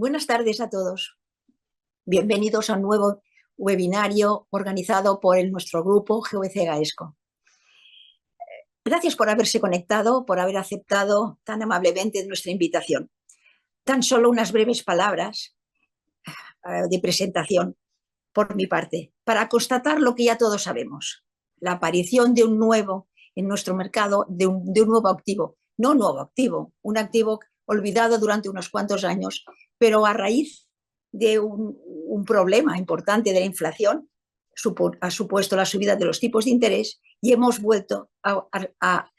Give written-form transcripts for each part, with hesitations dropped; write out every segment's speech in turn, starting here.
Buenas tardes a todos. Bienvenidos a un nuevo webinario organizado por nuestro grupo GVC Gaesco. Gracias por haberse conectado, por haber aceptado tan amablemente nuestra invitación. Tan solo unas breves palabras de presentación por mi parte, para constatar lo que ya todos sabemos: la aparición de un nuevo, en nuestro mercado, de un nuevo activo. No un nuevo activo, un activo olvidado durante unos cuantos años, pero a raíz de un problema importante de la inflación, ha supuesto la subida de los tipos de interés y hemos vuelto a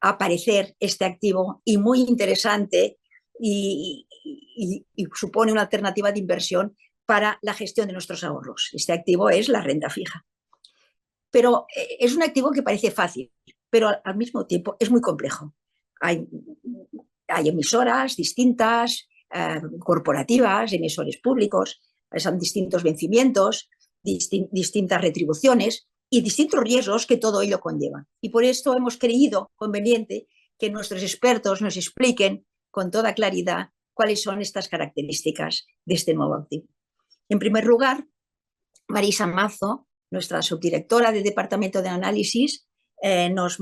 aparecer este activo, y muy interesante, y supone una alternativa de inversión para la gestión de nuestros ahorros. Este activo es la renta fija. Pero es un activo que parece fácil, pero al mismo tiempo es muy complejo. Hay emisoras distintas, corporativas, emisores públicos, son distintos vencimientos, distintas retribuciones y distintos riesgos que todo ello conlleva. Y por esto hemos creído conveniente que nuestros expertos nos expliquen con toda claridad cuáles son estas características de este nuevo activo. En primer lugar, Marisa Mazo, nuestra subdirectora del Departamento de Análisis, nos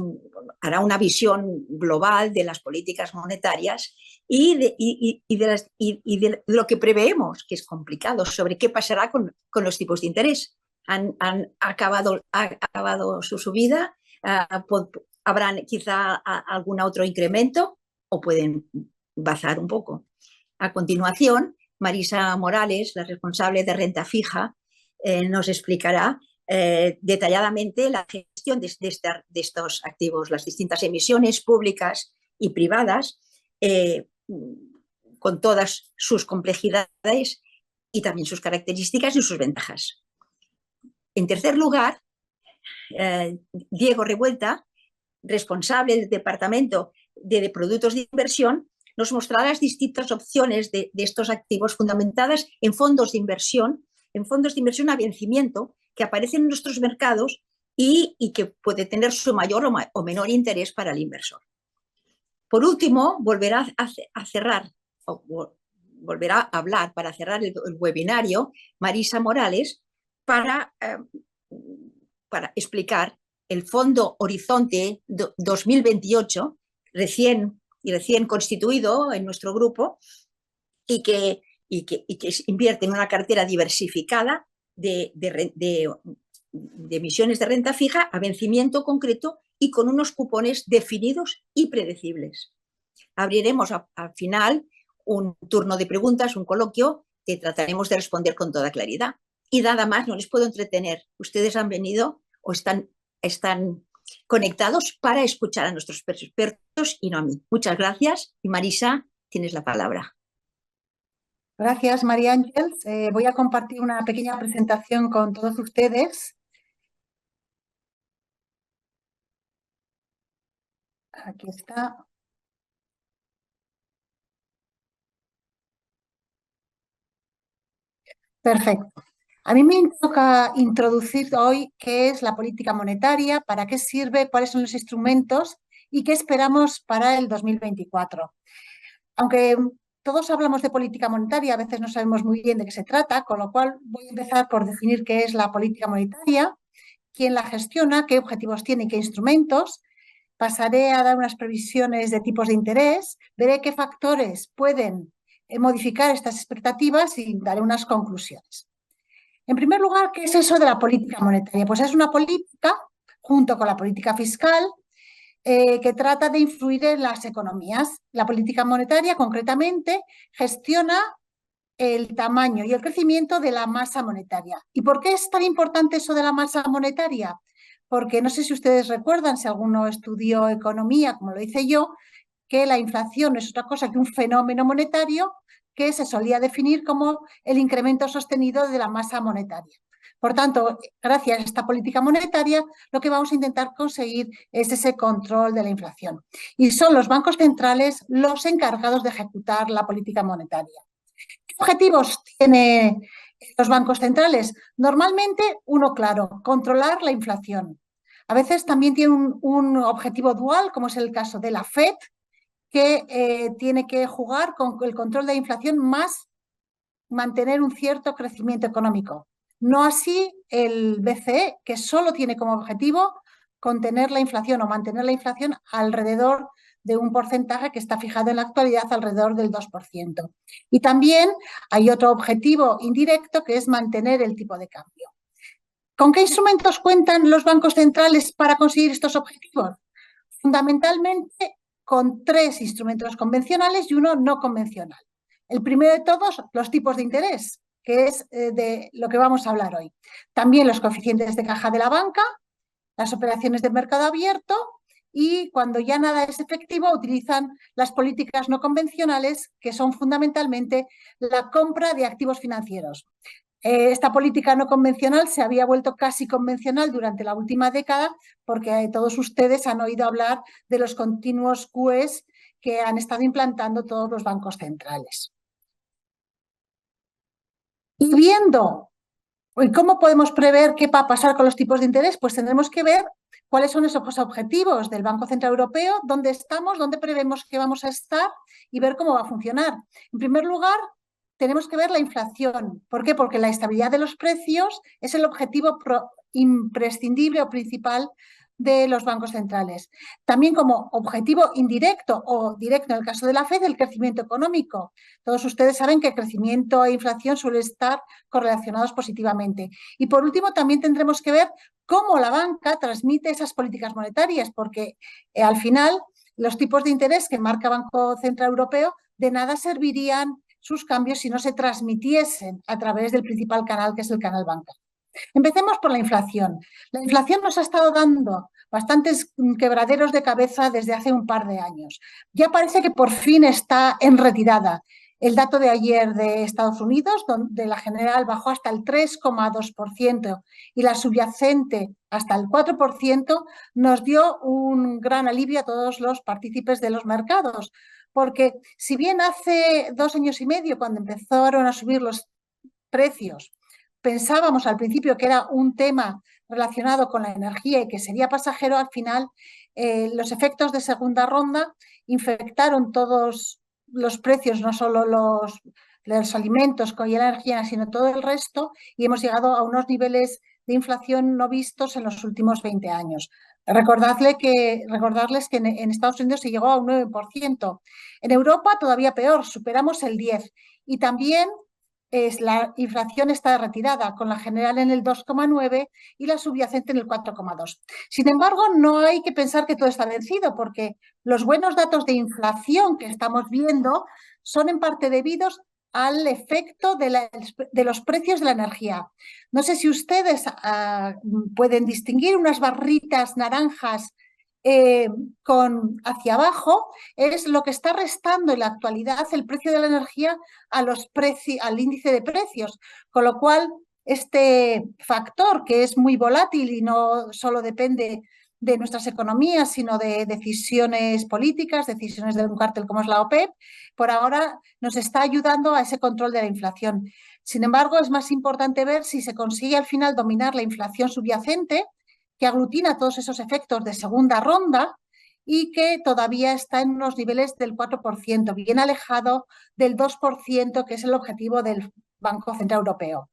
hará una visión global de las políticas monetarias y de lo que preveemos, que es complicado, sobre qué pasará con los tipos de interés. Han acabado su subida, habrán quizá algún otro incremento o pueden bajar un poco. A continuación, Marisa Morales, la responsable de renta fija, nos explicará detalladamente la gestión de estos activos, las distintas emisiones públicas y privadas, con todas sus complejidades y también sus características y sus ventajas. En tercer lugar, Diego Revuelta, responsable del Departamento de Productos de Inversión, nos mostrará las distintas opciones de estos activos fundamentadas en fondos de inversión a vencimiento que aparecen en nuestros mercados y que puede tener su mayor o menor interés para el inversor. Por último, volverá a hablar para cerrar el webinario Marisa Morales para explicar el Fondo Horizonte 2028, recién constituido en nuestro grupo, y que invierte en una cartera diversificada de emisiones de renta fija a vencimiento concreto y con unos cupones definidos y predecibles. Abriremos al final un turno de preguntas, un coloquio, que trataremos de responder con toda claridad. Y nada más, no les puedo entretener. Ustedes han venido o están conectados para escuchar a nuestros expertos y no a mí. Muchas gracias. Y Marisa, tienes la palabra. Gracias, María Ángeles. Voy a compartir una pequeña presentación con todos ustedes. Aquí está. Perfecto. A mí me toca introducir hoy qué es la política monetaria, para qué sirve, cuáles son los instrumentos y qué esperamos para el 2024. Aunque todos hablamos de política monetaria, a veces no sabemos muy bien de qué se trata, con lo cual voy a empezar por definir qué es la política monetaria, quién la gestiona, qué objetivos tiene y qué instrumentos. Pasaré a dar unas previsiones de tipos de interés, veré qué factores pueden modificar estas expectativas y daré unas conclusiones. En primer lugar, ¿qué es eso de la política monetaria? Pues es una política, junto con la política fiscal, que trata de influir en las economías. La política monetaria, concretamente, gestiona el tamaño y el crecimiento de la masa monetaria. ¿Y por qué es tan importante eso de la masa monetaria? Porque no sé si ustedes recuerdan, si alguno estudió economía, como lo hice yo, que la inflación es otra cosa que un fenómeno monetario que se solía definir como el incremento sostenido de la masa monetaria. Por tanto, gracias a esta política monetaria, lo que vamos a intentar conseguir es ese control de la inflación. Y son los bancos centrales los encargados de ejecutar la política monetaria. ¿Qué objetivos tienen los bancos centrales? Normalmente, uno claro, controlar la inflación. A veces también tiene un objetivo dual, como es el caso de la FED, que tiene que jugar con el control de la inflación más mantener un cierto crecimiento económico. No así el BCE, que solo tiene como objetivo contener la inflación o mantener la inflación alrededor de un porcentaje que está fijado en la actualidad alrededor del 2%. Y también hay otro objetivo indirecto que es mantener el tipo de cambio. ¿Con qué instrumentos cuentan los bancos centrales para conseguir estos objetivos? Fundamentalmente con 3 instrumentos convencionales y uno no convencional. El primero de todos, los tipos de interés, que es de lo que vamos a hablar hoy. También los coeficientes de caja de la banca, las operaciones de mercado abierto y cuando ya nada es efectivo utilizan las políticas no convencionales, que son fundamentalmente la compra de activos financieros. Esta política no convencional se había vuelto casi convencional durante la última década porque todos ustedes han oído hablar de los continuos QEs que han estado implantando todos los bancos centrales. Y viendo cómo podemos prever qué va a pasar con los tipos de interés, pues tendremos que ver cuáles son esos objetivos del Banco Central Europeo, dónde estamos, dónde prevemos que vamos a estar y ver cómo va a funcionar. En primer lugar, tenemos que ver la inflación. ¿Por qué? Porque la estabilidad de los precios es el objetivo imprescindible o principal de los bancos centrales. También como objetivo indirecto o directo en el caso de la FED, el crecimiento económico. Todos ustedes saben que crecimiento e inflación suelen estar correlacionados positivamente. Y por último, también tendremos que ver cómo la banca transmite esas políticas monetarias, porque al final los tipos de interés que marca el Banco Central Europeo de nada servirían sus cambios si no se transmitiesen a través del principal canal, que es el canal bancario. Empecemos por la inflación. La inflación nos ha estado dando bastantes quebraderos de cabeza desde hace un par de años. Ya parece que por fin está en retirada. El dato de ayer de Estados Unidos, donde la general bajó hasta el 3,2% y la subyacente hasta el 4%, nos dio un gran alivio a todos los partícipes de los mercados. Porque si bien hace 2 años y medio, cuando empezaron a subir los precios, pensábamos al principio que era un tema relacionado con la energía y que sería pasajero, al final los efectos de segunda ronda infectaron todos los precios, no solo los alimentos y la energía, sino todo el resto, y hemos llegado a unos niveles de inflación no vistos en los últimos 20 años. Recordarles que en Estados Unidos se llegó a un 9%. En Europa todavía peor, superamos el 10%. Y también la inflación está retirada, con la general en el 2,9 y la subyacente en el 4,2. Sin embargo, no hay que pensar que todo está vencido, porque los buenos datos de inflación que estamos viendo son en parte debidos al efecto de los precios de la energía. No sé si ustedes pueden distinguir unas barritas naranjas hacia abajo, es lo que está restando en la actualidad el precio de la energía al índice de precios, con lo cual este factor, que es muy volátil y no solo depende de nuestras economías, sino de decisiones políticas, decisiones de un cártel como es la OPEP, por ahora nos está ayudando a ese control de la inflación. Sin embargo, es más importante ver si se consigue al final dominar la inflación subyacente, que aglutina todos esos efectos de segunda ronda y que todavía está en unos niveles del 4%, bien alejado del 2%, que es el objetivo del Banco Central Europeo.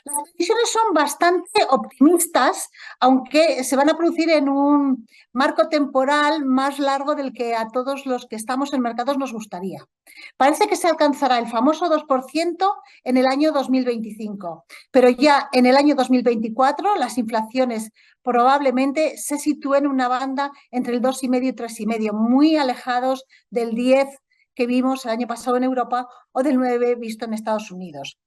Las previsiones son bastante optimistas, aunque se van a producir en un marco temporal más largo del que a todos los que estamos en mercados nos gustaría. Parece que se alcanzará el famoso 2% en el año 2025, pero ya en el año 2024 las inflaciones probablemente se sitúen en una banda entre el 2,5 y 3,5, muy alejados del 10 que vimos el año pasado en Europa o del 9 visto en Estados Unidos.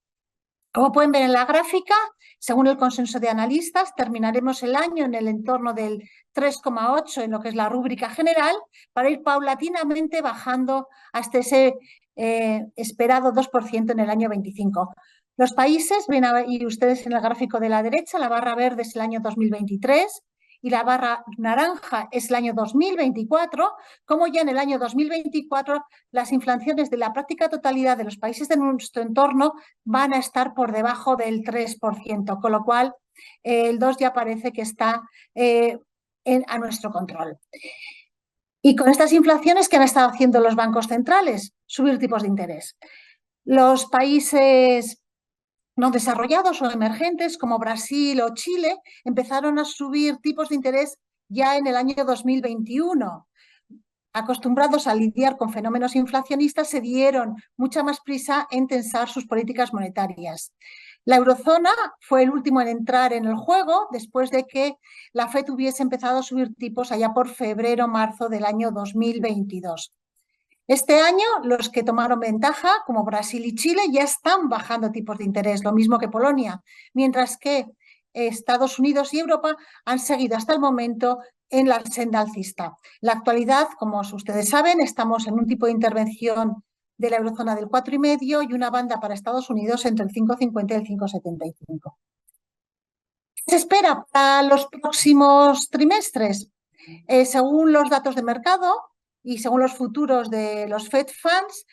Como pueden ver en la gráfica, según el consenso de analistas, terminaremos el año en el entorno del 3,8 en lo que es la rúbrica general, para ir paulatinamente bajando hasta ese esperado 2% en el año 25. Los países, ven ahí ustedes en el gráfico de la derecha, la barra verde es el año 2023 y la barra naranja es el año 2024, como ya en el año 2024 las inflaciones de la práctica totalidad de los países de nuestro entorno van a estar por debajo del 3%, con lo cual el 2 ya parece que está a nuestro control. Y con estas inflaciones, ¿qué han estado haciendo los bancos centrales? Subir tipos de interés. Los países no desarrollados o emergentes como Brasil o Chile empezaron a subir tipos de interés ya en el año 2021. Acostumbrados a lidiar con fenómenos inflacionistas, se dieron mucha más prisa en tensar sus políticas monetarias. La eurozona fue el último en entrar en el juego después de que la FED hubiese empezado a subir tipos allá por febrero o marzo del año 2022. Este año, los que tomaron ventaja, como Brasil y Chile, ya están bajando tipos de interés, lo mismo que Polonia, mientras que Estados Unidos y Europa han seguido hasta el momento en la senda alcista. En la actualidad, como ustedes saben, estamos en un tipo de intervención de la eurozona del 4,5 y una banda para Estados Unidos entre el 5,50 y el 5,75. ¿Qué se espera para los próximos trimestres? Según los datos de mercado y según los futuros de los Fed Funds,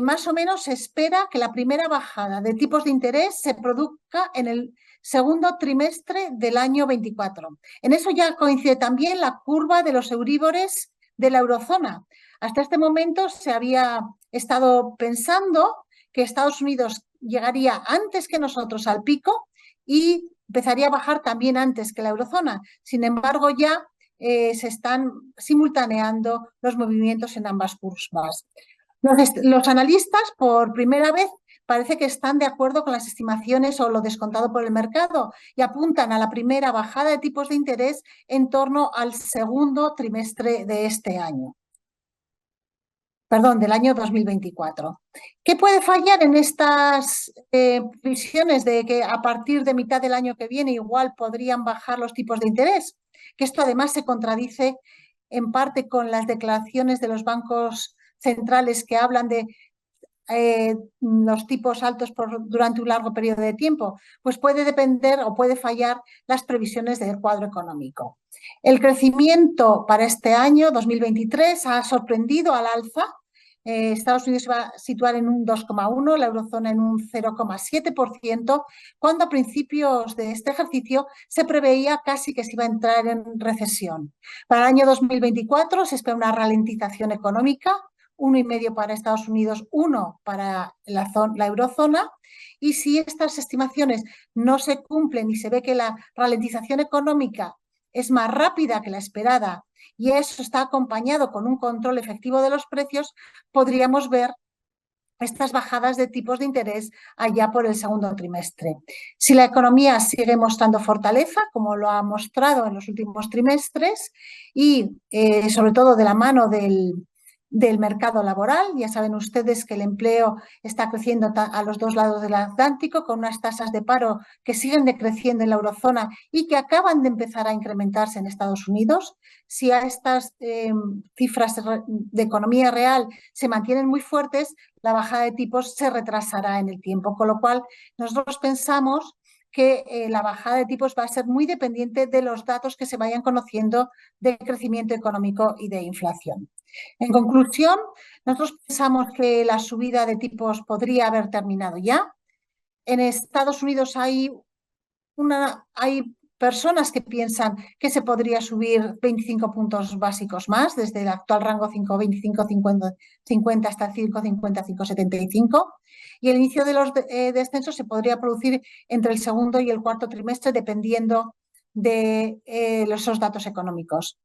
más o menos se espera que la primera bajada de tipos de interés se produzca en el segundo trimestre del año 24. En eso ya coincide también la curva de los euríbores de la eurozona. Hasta este momento se había estado pensando que Estados Unidos llegaría antes que nosotros al pico y empezaría a bajar también antes que la eurozona. Sin embargo, ya se están simultaneando los movimientos en ambas curvas. Los analistas, por primera vez, parece que están de acuerdo con las estimaciones o lo descontado por el mercado y apuntan a la primera bajada de tipos de interés en torno al segundo trimestre de este año. Perdón, del año 2024. ¿Qué puede fallar en estas visiones de que a partir de mitad del año que viene igual podrían bajar los tipos de interés? Que esto además se contradice en parte con las declaraciones de los bancos centrales que hablan de los tipos altos durante un largo periodo de tiempo, pues puede depender o puede fallar las previsiones del cuadro económico. El crecimiento para este año 2023 ha sorprendido al alza. Estados Unidos se va a situar en un 2,1%, la eurozona en un 0,7%, cuando a principios de este ejercicio se preveía casi que se iba a entrar en recesión. Para el año 2024 se espera una ralentización económica, 1,5% para Estados Unidos, 1% para la eurozona, y si estas estimaciones no se cumplen y se ve que la ralentización económica es más rápida que la esperada y eso está acompañado con un control efectivo de los precios, podríamos ver estas bajadas de tipos de interés allá por el segundo trimestre. Si la economía sigue mostrando fortaleza, como lo ha mostrado en los últimos trimestres, y sobre todo de la mano del mercado laboral. Ya saben ustedes que el empleo está creciendo a los dos lados del Atlántico, con unas tasas de paro que siguen decreciendo en la eurozona y que acaban de empezar a incrementarse en Estados Unidos. Si a estas cifras de economía real se mantienen muy fuertes, la bajada de tipos se retrasará en el tiempo, con lo cual nosotros pensamos que la bajada de tipos va a ser muy dependiente de los datos que se vayan conociendo de crecimiento económico y de inflación. En conclusión, nosotros pensamos que la subida de tipos podría haber terminado ya. En Estados Unidos hay personas que piensan que se podría subir 25 puntos básicos más, desde el actual rango 5,25, 50 hasta el 5,50, 5,75. Y el inicio de los descensos se podría producir entre el segundo y el cuarto trimestre, dependiendo de esos datos económicos.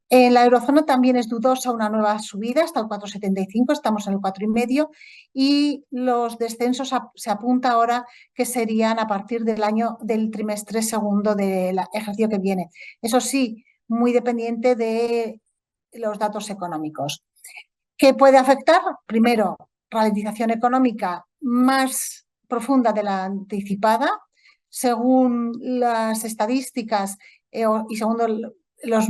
En la eurozona también es dudosa una nueva subida hasta el 4,75, estamos en el 4,5 y los descensos se apunta ahora que serían a partir del trimestre segundo del ejercicio que viene. Eso sí, muy dependiente de los datos económicos. ¿Qué puede afectar? Primero, ralentización económica más profunda de la anticipada. Según las estadísticas y según los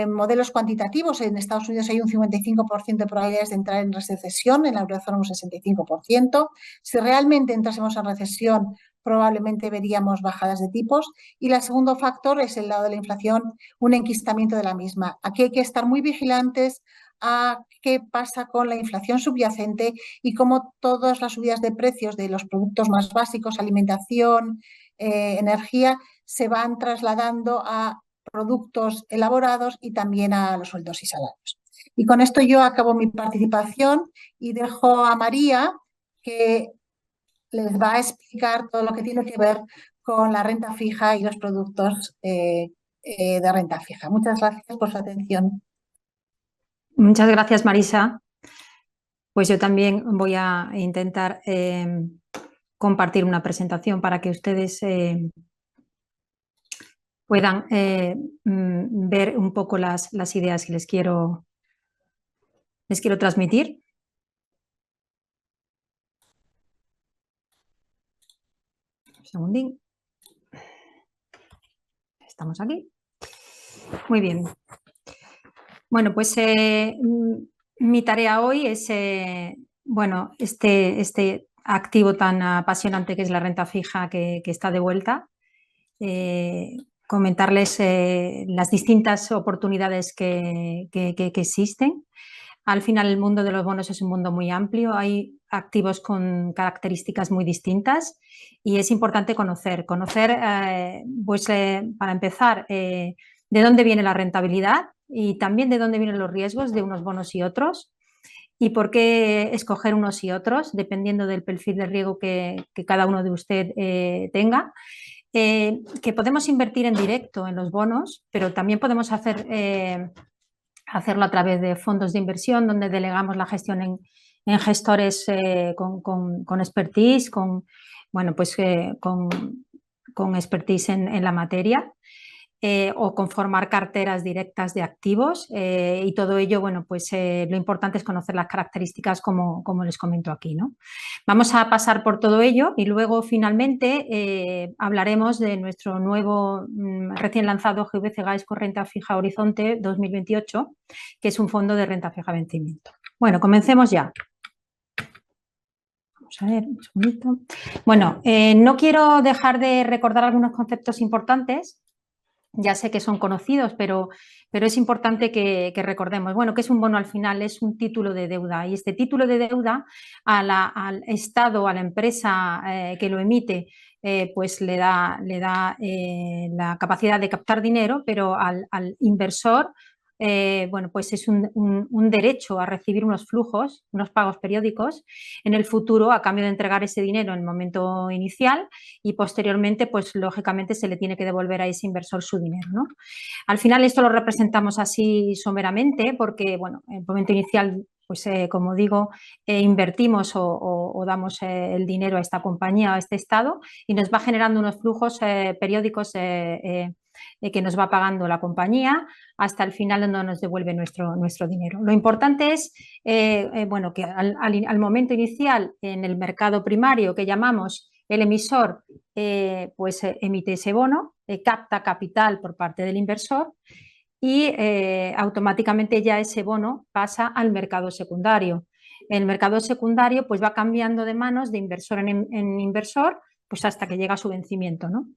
modelos cuantitativos, en Estados Unidos hay un 55% de probabilidades de entrar en recesión, en la eurozona un 65%. Si realmente entrásemos en recesión, probablemente veríamos bajadas de tipos. Y el segundo factor es el lado de la inflación, un enquistamiento de la misma. Aquí hay que estar muy vigilantes a qué pasa con la inflación subyacente y cómo todas las subidas de precios de los productos más básicos, alimentación, energía, se van trasladando a productos elaborados y también a los sueldos y salarios. Y con esto yo acabo mi participación y dejo a María, que les va a explicar todo lo que tiene que ver con la renta fija y los productos de renta fija. Muchas gracias por su atención. Muchas gracias, Marisa. Pues yo también voy a intentar compartir una presentación para que ustedes puedan ver un poco las ideas que les quiero transmitir. Un segundín. Estamos aquí. Muy bien. Bueno, pues mi tarea hoy es, bueno, este activo tan apasionante que es la renta fija que está de vuelta, comentarles las distintas oportunidades que existen. Al final el mundo de los bonos es un mundo muy amplio, hay activos con características muy distintas y es importante conocer pues, para empezar, de dónde viene la rentabilidad y también de dónde vienen los riesgos de unos bonos y otros y por qué escoger unos y otros, dependiendo del perfil de riesgo que cada uno de ustedes tenga. Que podemos invertir en directo en los bonos, pero también podemos hacerlo a través de fondos de inversión donde delegamos la gestión en gestores con expertise, bueno, pues, con expertise en la materia. O conformar carteras directas de activos y todo ello, bueno, pues lo importante es conocer las características como les comento aquí, ¿no? Vamos a pasar por todo ello y luego finalmente hablaremos de nuestro nuevo recién lanzado GVC Gaesco Renta Fija Horizonte 2028, que es un fondo de renta fija vencimiento. Bueno, comencemos ya. Vamos a ver, un segundito. Bueno, no quiero dejar de recordar algunos conceptos importantes. Ya sé que son conocidos, pero es importante que recordemos. Bueno, ¿qué es un bono al final? Es un título de deuda y este título de deuda al Estado, a la empresa que lo emite, pues le da la capacidad de captar dinero, pero al inversor, bueno, pues es un derecho a recibir unos flujos, unos pagos periódicos en el futuro a cambio de entregar ese dinero en el momento inicial y posteriormente, pues lógicamente se le tiene que devolver a ese inversor su dinero, ¿no? Al final esto lo representamos así someramente porque, bueno, en el momento inicial, pues como digo, invertimos o damos el dinero a esta compañía, a este Estado y nos va generando unos flujos periódicos que nos va pagando la compañía hasta el final donde nos devuelve nuestro dinero. Lo importante es, bueno, que al momento inicial en el mercado primario que llamamos el emisor, pues emite ese bono, capta capital por parte del inversor y automáticamente ya ese bono pasa al mercado secundario. El mercado secundario pues va cambiando de manos de inversor en inversor pues hasta que llega a su vencimiento, ¿no?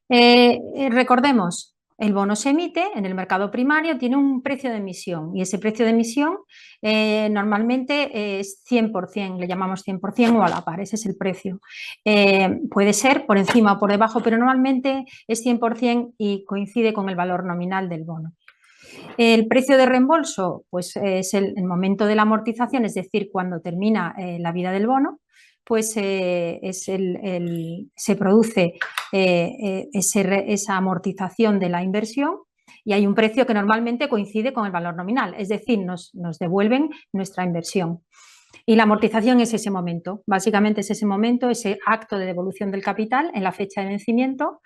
Recordemos, el bono se emite en el mercado primario, tiene un precio de emisión y ese precio de emisión normalmente es 100%, le llamamos 100% o a la par, ese es el precio. Puede ser por encima o por debajo, pero normalmente es 100% y coincide con el valor nominal del bono. El precio de reembolso pues es el momento de la amortización, es decir, cuando termina la vida del bono, pues se produce esa amortización de la inversión y hay un precio que normalmente coincide con el valor nominal, es decir, nos devuelven nuestra inversión. Y la amortización es ese momento, básicamente es ese momento, ese acto de devolución del capital en la fecha de vencimiento.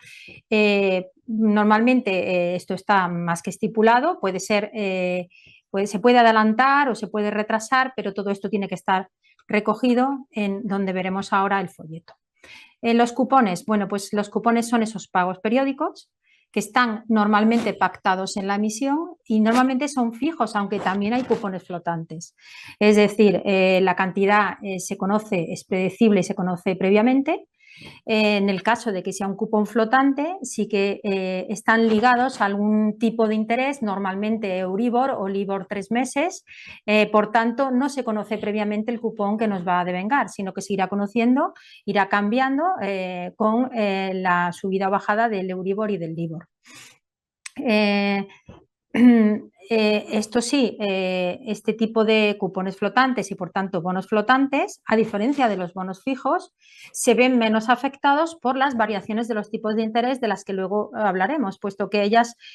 Normalmente esto está más que estipulado, puede ser, se puede adelantar o se puede retrasar, pero todo esto tiene que estar recogido en donde veremos ahora el folleto. Los cupones, bueno, pues los cupones son esos pagos periódicos que están normalmente pactados en la emisión y normalmente son fijos, aunque también hay cupones flotantes. Es decir, la cantidad se conoce, es predecible y se conoce previamente. En el caso de que sea un cupón flotante, sí que están ligados a algún tipo de interés, normalmente Euribor o Libor 3 meses, por tanto no se conoce previamente el cupón que nos va a devengar, sino que se irá conociendo, irá cambiando con la subida o bajada del Euribor y del Libor. Esto sí, este tipo de cupones flotantes y por tanto bonos flotantes, a diferencia de los bonos fijos, se ven menos afectados por las variaciones de los tipos de interés de las que luego hablaremos, puesto que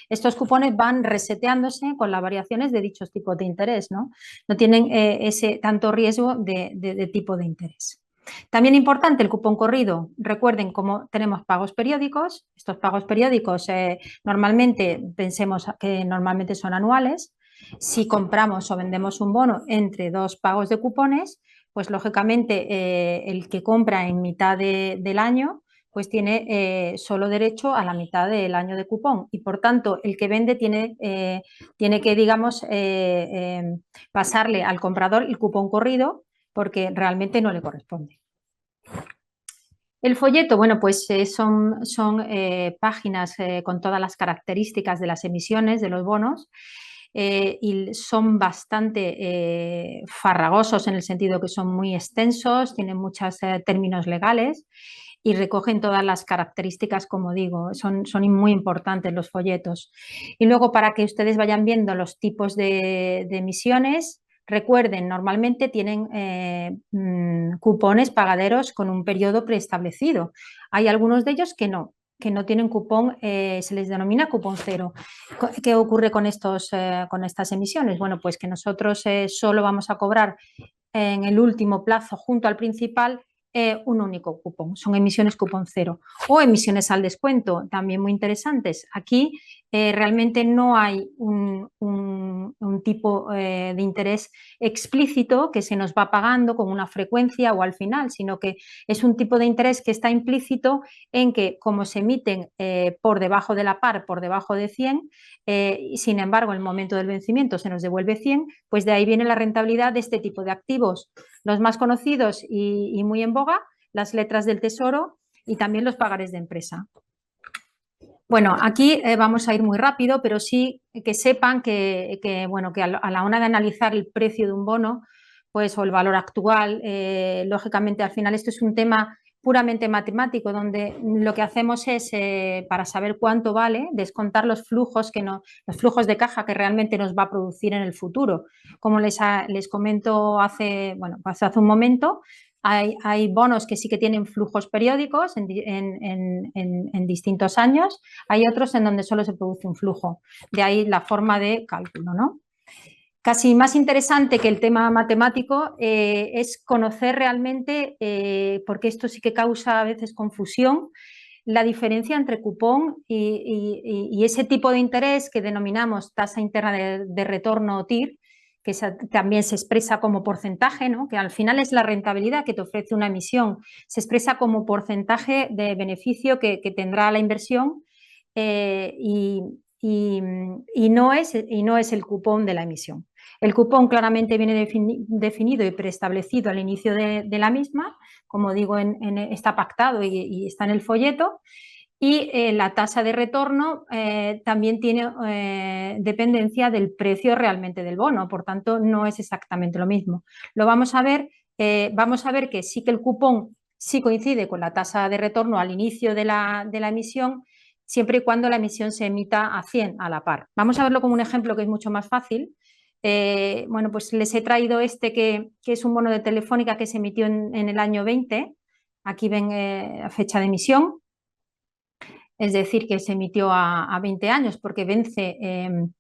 estos cupones van reseteándose con las variaciones de dichos tipos de interés, ¿no? No tienen ese tanto riesgo de tipo de interés. También importante el cupón corrido. Recuerden cómo tenemos pagos periódicos. Estos pagos periódicos normalmente pensemos que normalmente son anuales. Si compramos o vendemos un bono entre 2 pagos de cupones, pues lógicamente el que compra en mitad del año pues tiene solo derecho a la mitad del año de cupón y por tanto el que vende tiene que, digamos, pasarle al comprador el cupón corrido porque realmente no le corresponde. El folleto, bueno, pues son páginas con todas las características de las emisiones de los bonos y son bastante farragosos en el sentido que son muy extensos, tienen muchos términos legales y recogen todas las características, como digo, son muy importantes los folletos. Y luego para que ustedes vayan viendo los tipos de emisiones, recuerden, normalmente tienen cupones pagaderos con un periodo preestablecido. Hay algunos de ellos que no tienen cupón, se les denomina cupón cero. ¿Qué ocurre con estas emisiones? Bueno, pues que nosotros solo vamos a cobrar en el último plazo junto al principal un único cupón, son emisiones cupón cero o emisiones al descuento, también muy interesantes. Aquí realmente no hay un tipo de interés explícito que se nos va pagando con una frecuencia o al final, sino que es un tipo de interés que está implícito en que como se emiten por debajo de la par, por debajo de 100, sin embargo, en el momento del vencimiento se nos devuelve 100, pues de ahí viene la rentabilidad de este tipo de activos. Los más conocidos y muy en boga, las letras del tesoro y también los pagares de empresa. Bueno, aquí vamos a ir muy rápido, pero sí que sepan que a la hora de analizar el precio de un bono, pues, o el valor actual, lógicamente al final esto es un tema puramente matemático, donde lo que hacemos es, para saber cuánto vale, descontar los flujos de caja que realmente nos va a producir en el futuro. Como les comento hace un momento, hay bonos que sí que tienen flujos periódicos en distintos años, hay otros en donde solo se produce un flujo. De ahí la forma de cálculo, ¿no? Casi más interesante que el tema matemático es conocer realmente, porque esto sí que causa a veces confusión, la diferencia entre cupón y ese tipo de interés que denominamos tasa interna de retorno o TIR, que también se expresa como porcentaje, ¿no? Que al final es la rentabilidad que te ofrece una emisión, se expresa como porcentaje de beneficio que tendrá la inversión y no es el cupón de la emisión. El cupón claramente viene definido y preestablecido al inicio de la misma, como digo, está pactado y está en el folleto, y la tasa de retorno también tiene dependencia del precio realmente del bono, por tanto no es exactamente lo mismo. Lo vamos a ver que sí que el cupón sí coincide con la tasa de retorno al inicio de la emisión, siempre y cuando la emisión se emita a 100 a la par. Vamos a verlo como un ejemplo que es mucho más fácil. Bueno, pues les he traído que es un bono de Telefónica que se emitió en el año 20. Aquí ven la fecha de emisión, es decir, que se emitió a 20 años porque vence en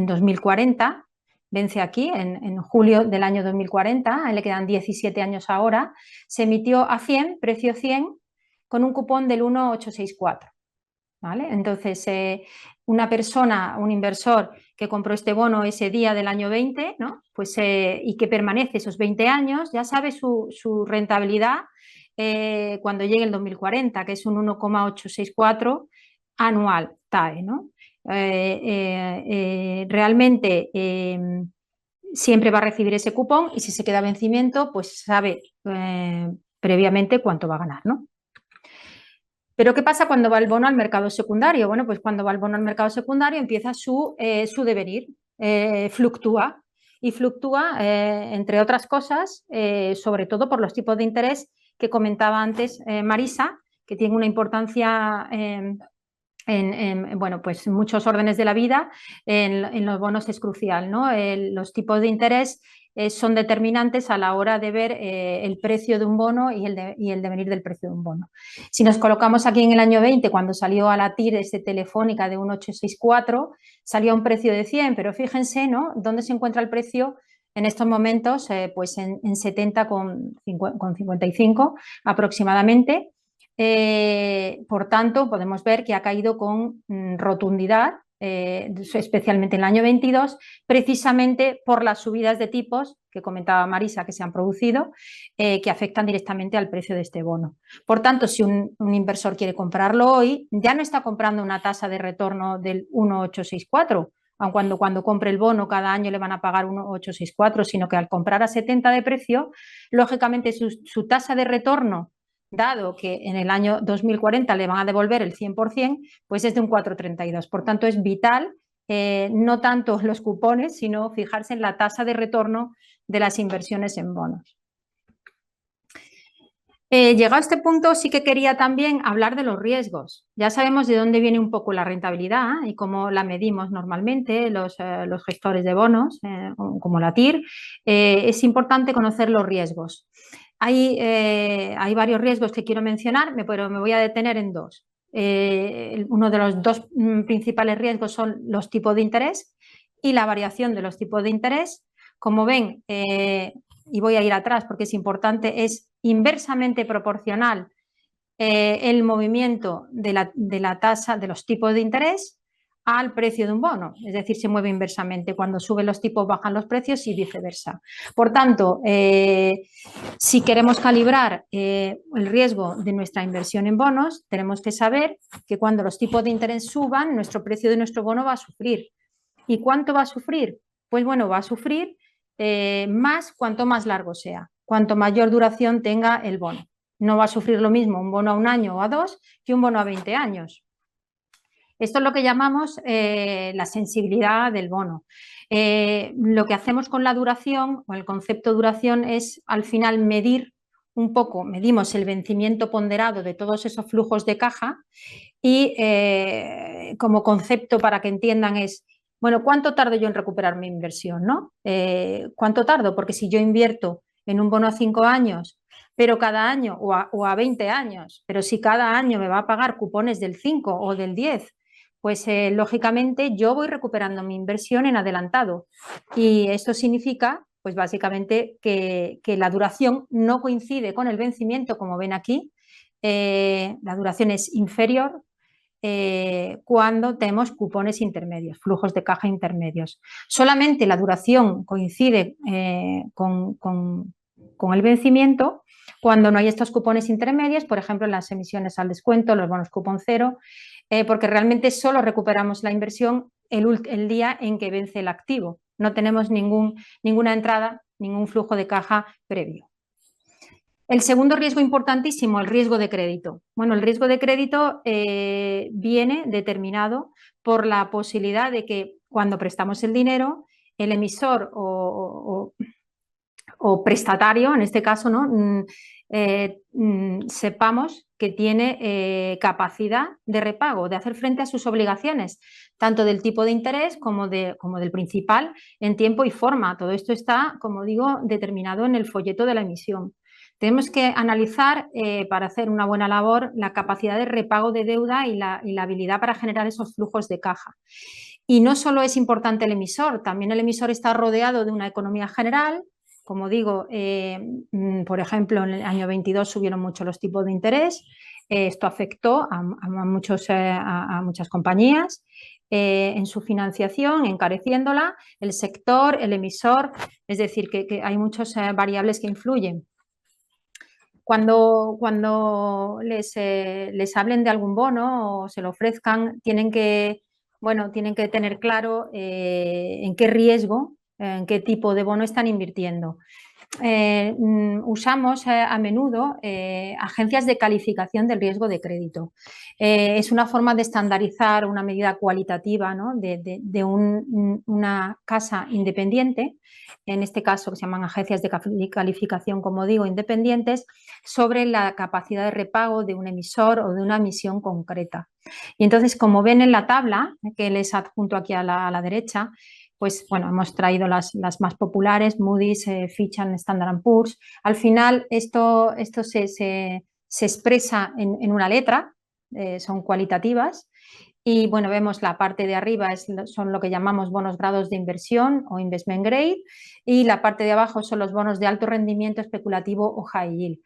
2040, vence aquí en julio del año 2040, le quedan 17 años ahora, se emitió a 100, precio 100, con un cupón del 1,864. ¿Vale? Entonces, una persona, un inversor que compró este bono ese día del año 20, ¿no? Pues, y que permanece esos 20 años, ya sabe su rentabilidad cuando llegue el 2040, que es un 1,864 anual TAE, ¿no? Realmente siempre va a recibir ese cupón y si se queda a vencimiento, pues sabe previamente cuánto va a ganar, ¿no? Pero ¿qué pasa cuando va el bono al mercado secundario? Bueno, pues cuando va el bono al mercado secundario empieza su devenir, fluctúa y fluctúa, entre otras cosas, sobre todo por los tipos de interés que comentaba antes Marisa, que tienen una importancia bueno, pues muchos órdenes de la vida, en los bonos es crucial, ¿no? Los tipos de interés son determinantes a la hora de ver el precio de un bono y el devenir del precio de un bono. Si nos colocamos aquí en el año 20, cuando salió a la TIR Telefónica de 1,864, salió a un precio de 100, pero fíjense, ¿no?, dónde se encuentra el precio en estos momentos, pues en 70,55 aproximadamente. Por tanto, podemos ver que ha caído con rotundidad, especialmente en el año 22, precisamente por las subidas de tipos que comentaba Marisa que se han producido, que afectan directamente al precio de este bono. Por tanto, si un inversor quiere comprarlo hoy, ya no está comprando una tasa de retorno del 1,864, aun cuando compre el bono cada año le van a pagar 1,864, sino que al comprar a 70 de precio, lógicamente su tasa de retorno, dado que en el año 2040 le van a devolver el 100%, pues es de un 4,32. Por tanto, es vital no tanto los cupones, sino fijarse en la tasa de retorno de las inversiones en bonos. Llegado a este punto, sí que quería también hablar de los riesgos. Ya sabemos de dónde viene un poco la rentabilidad y cómo la medimos normalmente los gestores de bonos, como la TIR. Es importante conocer los riesgos. Hay varios riesgos que quiero mencionar, pero me voy a detener en dos. Uno de los dos principales riesgos son los tipos de interés y la variación de los tipos de interés. Como ven, y voy a ir atrás porque es importante, es inversamente proporcional el movimiento de la tasa de los tipos de interés al precio de un bono, es decir, se mueve inversamente. Cuando suben los tipos bajan los precios y viceversa. Por tanto, si queremos calibrar el riesgo de nuestra inversión en bonos, tenemos que saber que cuando los tipos de interés suban, nuestro precio de nuestro bono va a sufrir. ¿Y cuánto va a sufrir? Pues bueno, va a sufrir más cuanto más largo sea, cuanto mayor duración tenga el bono. No va a sufrir lo mismo un bono a 1 año o a 2 que un bono a 20 años. Esto es lo que llamamos la sensibilidad del bono. Lo que hacemos con la duración, o el concepto de duración, es al final medir un poco, medimos el vencimiento ponderado de todos esos flujos de caja y como concepto para que entiendan es, bueno, ¿cuánto tardo yo en recuperar mi inversión, ¿no? ¿Cuánto tardo? Porque si yo invierto en un bono a 5 años, pero cada año, o a 20 años, pero si cada año me va a pagar cupones del 5 o del 10, pues lógicamente yo voy recuperando mi inversión en adelantado. Y esto significa, pues básicamente, que la duración no coincide con el vencimiento, como ven aquí. La duración es inferior cuando tenemos cupones intermedios, flujos de caja intermedios. Solamente la duración coincide con el vencimiento cuando no hay estos cupones intermedios, por ejemplo, en las emisiones al descuento, los bonos cupón cero, porque realmente solo recuperamos la inversión el día en que vence el activo. No tenemos ninguna entrada, ningún flujo de caja previo. El segundo riesgo importantísimo, el riesgo de crédito. Bueno, el riesgo de crédito viene determinado por la posibilidad de que cuando prestamos el dinero, el emisor o prestatario, en este caso, ¿no? Sepamos que tiene capacidad de repago, de hacer frente a sus obligaciones, tanto del tipo de interés como del principal, en tiempo y forma. Todo esto está, como digo, determinado en el folleto de la emisión. Tenemos que analizar, para hacer una buena labor, la capacidad de repago de deuda y la habilidad para generar esos flujos de caja. Y no solo es importante el emisor, también el emisor está rodeado de una economía general. Como digo, por ejemplo, en el año 22 subieron mucho los tipos de interés. Esto afectó a muchas compañías en su financiación, encareciéndola, el sector, el emisor, es decir, que hay muchas variables que influyen. Cuando les hablen de algún bono o se lo ofrezcan, tienen que tener claro en qué riesgo, en qué tipo de bono están invirtiendo. usamos a menudo agencias de calificación del riesgo de crédito. Es una forma de estandarizar una medida cualitativa, ¿no?, de una casa independiente, en este caso que se llaman agencias de calificación, como digo, independientes, sobre la capacidad de repago de un emisor o de una emisión concreta. Y entonces, como ven en la tabla, que les adjunto aquí a la derecha, pues bueno, hemos traído las más populares, Moody's, Fitch and Standard & Poor's. Al final esto se expresa en una letra, son cualitativas, y bueno, vemos la parte de arriba son lo que llamamos bonos grados de inversión o investment grade, y la parte de abajo son los bonos de alto rendimiento especulativo o high yield.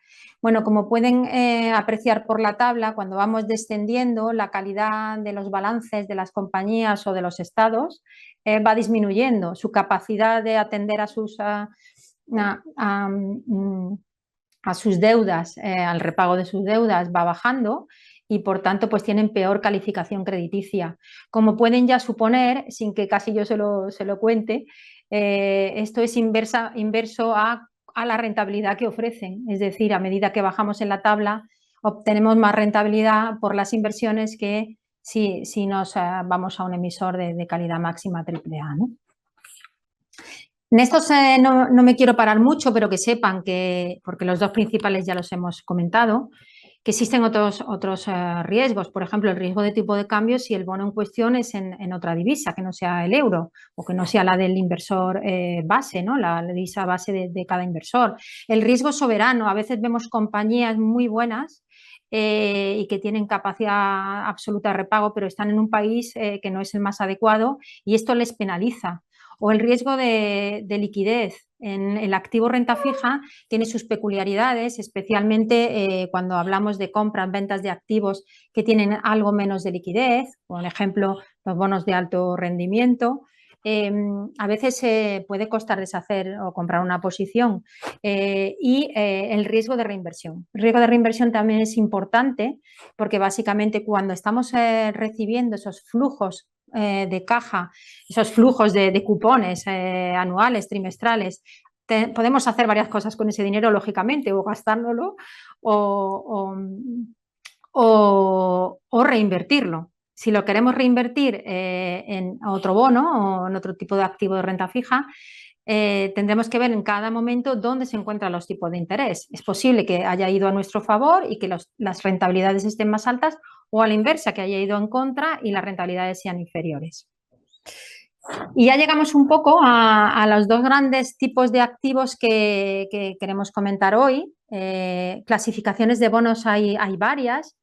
Bueno, como pueden apreciar por la tabla, cuando vamos descendiendo, la calidad de los balances de las compañías o de los estados va disminuyendo. Su capacidad de atender a sus deudas, al repago de sus deudas, va bajando, y por tanto pues tienen peor calificación crediticia. Como pueden ya suponer, sin que casi yo se lo cuente, esto es inverso a la rentabilidad que ofrecen. Es decir, a medida que bajamos en la tabla, obtenemos más rentabilidad por las inversiones que si nos vamos a un emisor de calidad máxima AAA, ¿no? En estos no me quiero parar mucho, pero que sepan que, porque los dos principales ya los hemos comentado, que existen otros riesgos. Por ejemplo, el riesgo de tipo de cambio si el bono en cuestión es en otra divisa, que no sea el euro o que no sea la del inversor base, ¿no?, la divisa base de cada inversor. El riesgo soberano. A veces vemos compañías muy buenas y que tienen capacidad absoluta de repago, pero están en un país que no es el más adecuado, y esto les penaliza. O el riesgo de liquidez. En el activo renta fija tiene sus peculiaridades, especialmente cuando hablamos de compras, ventas de activos que tienen algo menos de liquidez, por ejemplo, los bonos de alto rendimiento. A veces puede costar deshacer o comprar una posición, y el riesgo de reinversión. El riesgo de reinversión también es importante porque básicamente cuando estamos recibiendo esos flujos de caja, esos flujos de cupones anuales, trimestrales, podemos hacer varias cosas con ese dinero, lógicamente, o gastárnoslo o reinvertirlo. Si lo queremos reinvertir en otro bono o en otro tipo de activo de renta fija, tendremos que ver en cada momento dónde se encuentran los tipos de interés. Es posible que haya ido a nuestro favor y que las rentabilidades estén más altas, o a la inversa, que haya ido en contra y las rentabilidades sean inferiores. Y ya llegamos un poco a los dos grandes tipos de activos que queremos comentar hoy. Clasificaciones de bonos hay varias.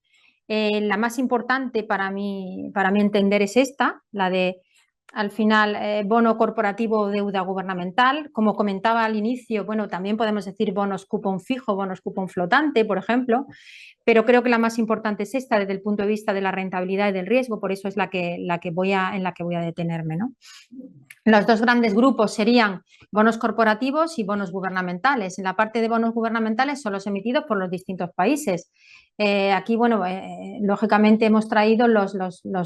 La más importante para mí entender es esta, la de, al final, bono corporativo o deuda gubernamental. Como comentaba al inicio, bueno, también podemos decir bonos cupón fijo, bonos cupón flotante, por ejemplo, pero creo que la más importante es esta desde el punto de vista de la rentabilidad y del riesgo, por eso es en la que voy a detenerme, ¿no? Los dos grandes grupos serían bonos corporativos y bonos gubernamentales. En la parte de bonos gubernamentales son los emitidos por los distintos países. Aquí, bueno, lógicamente hemos traído los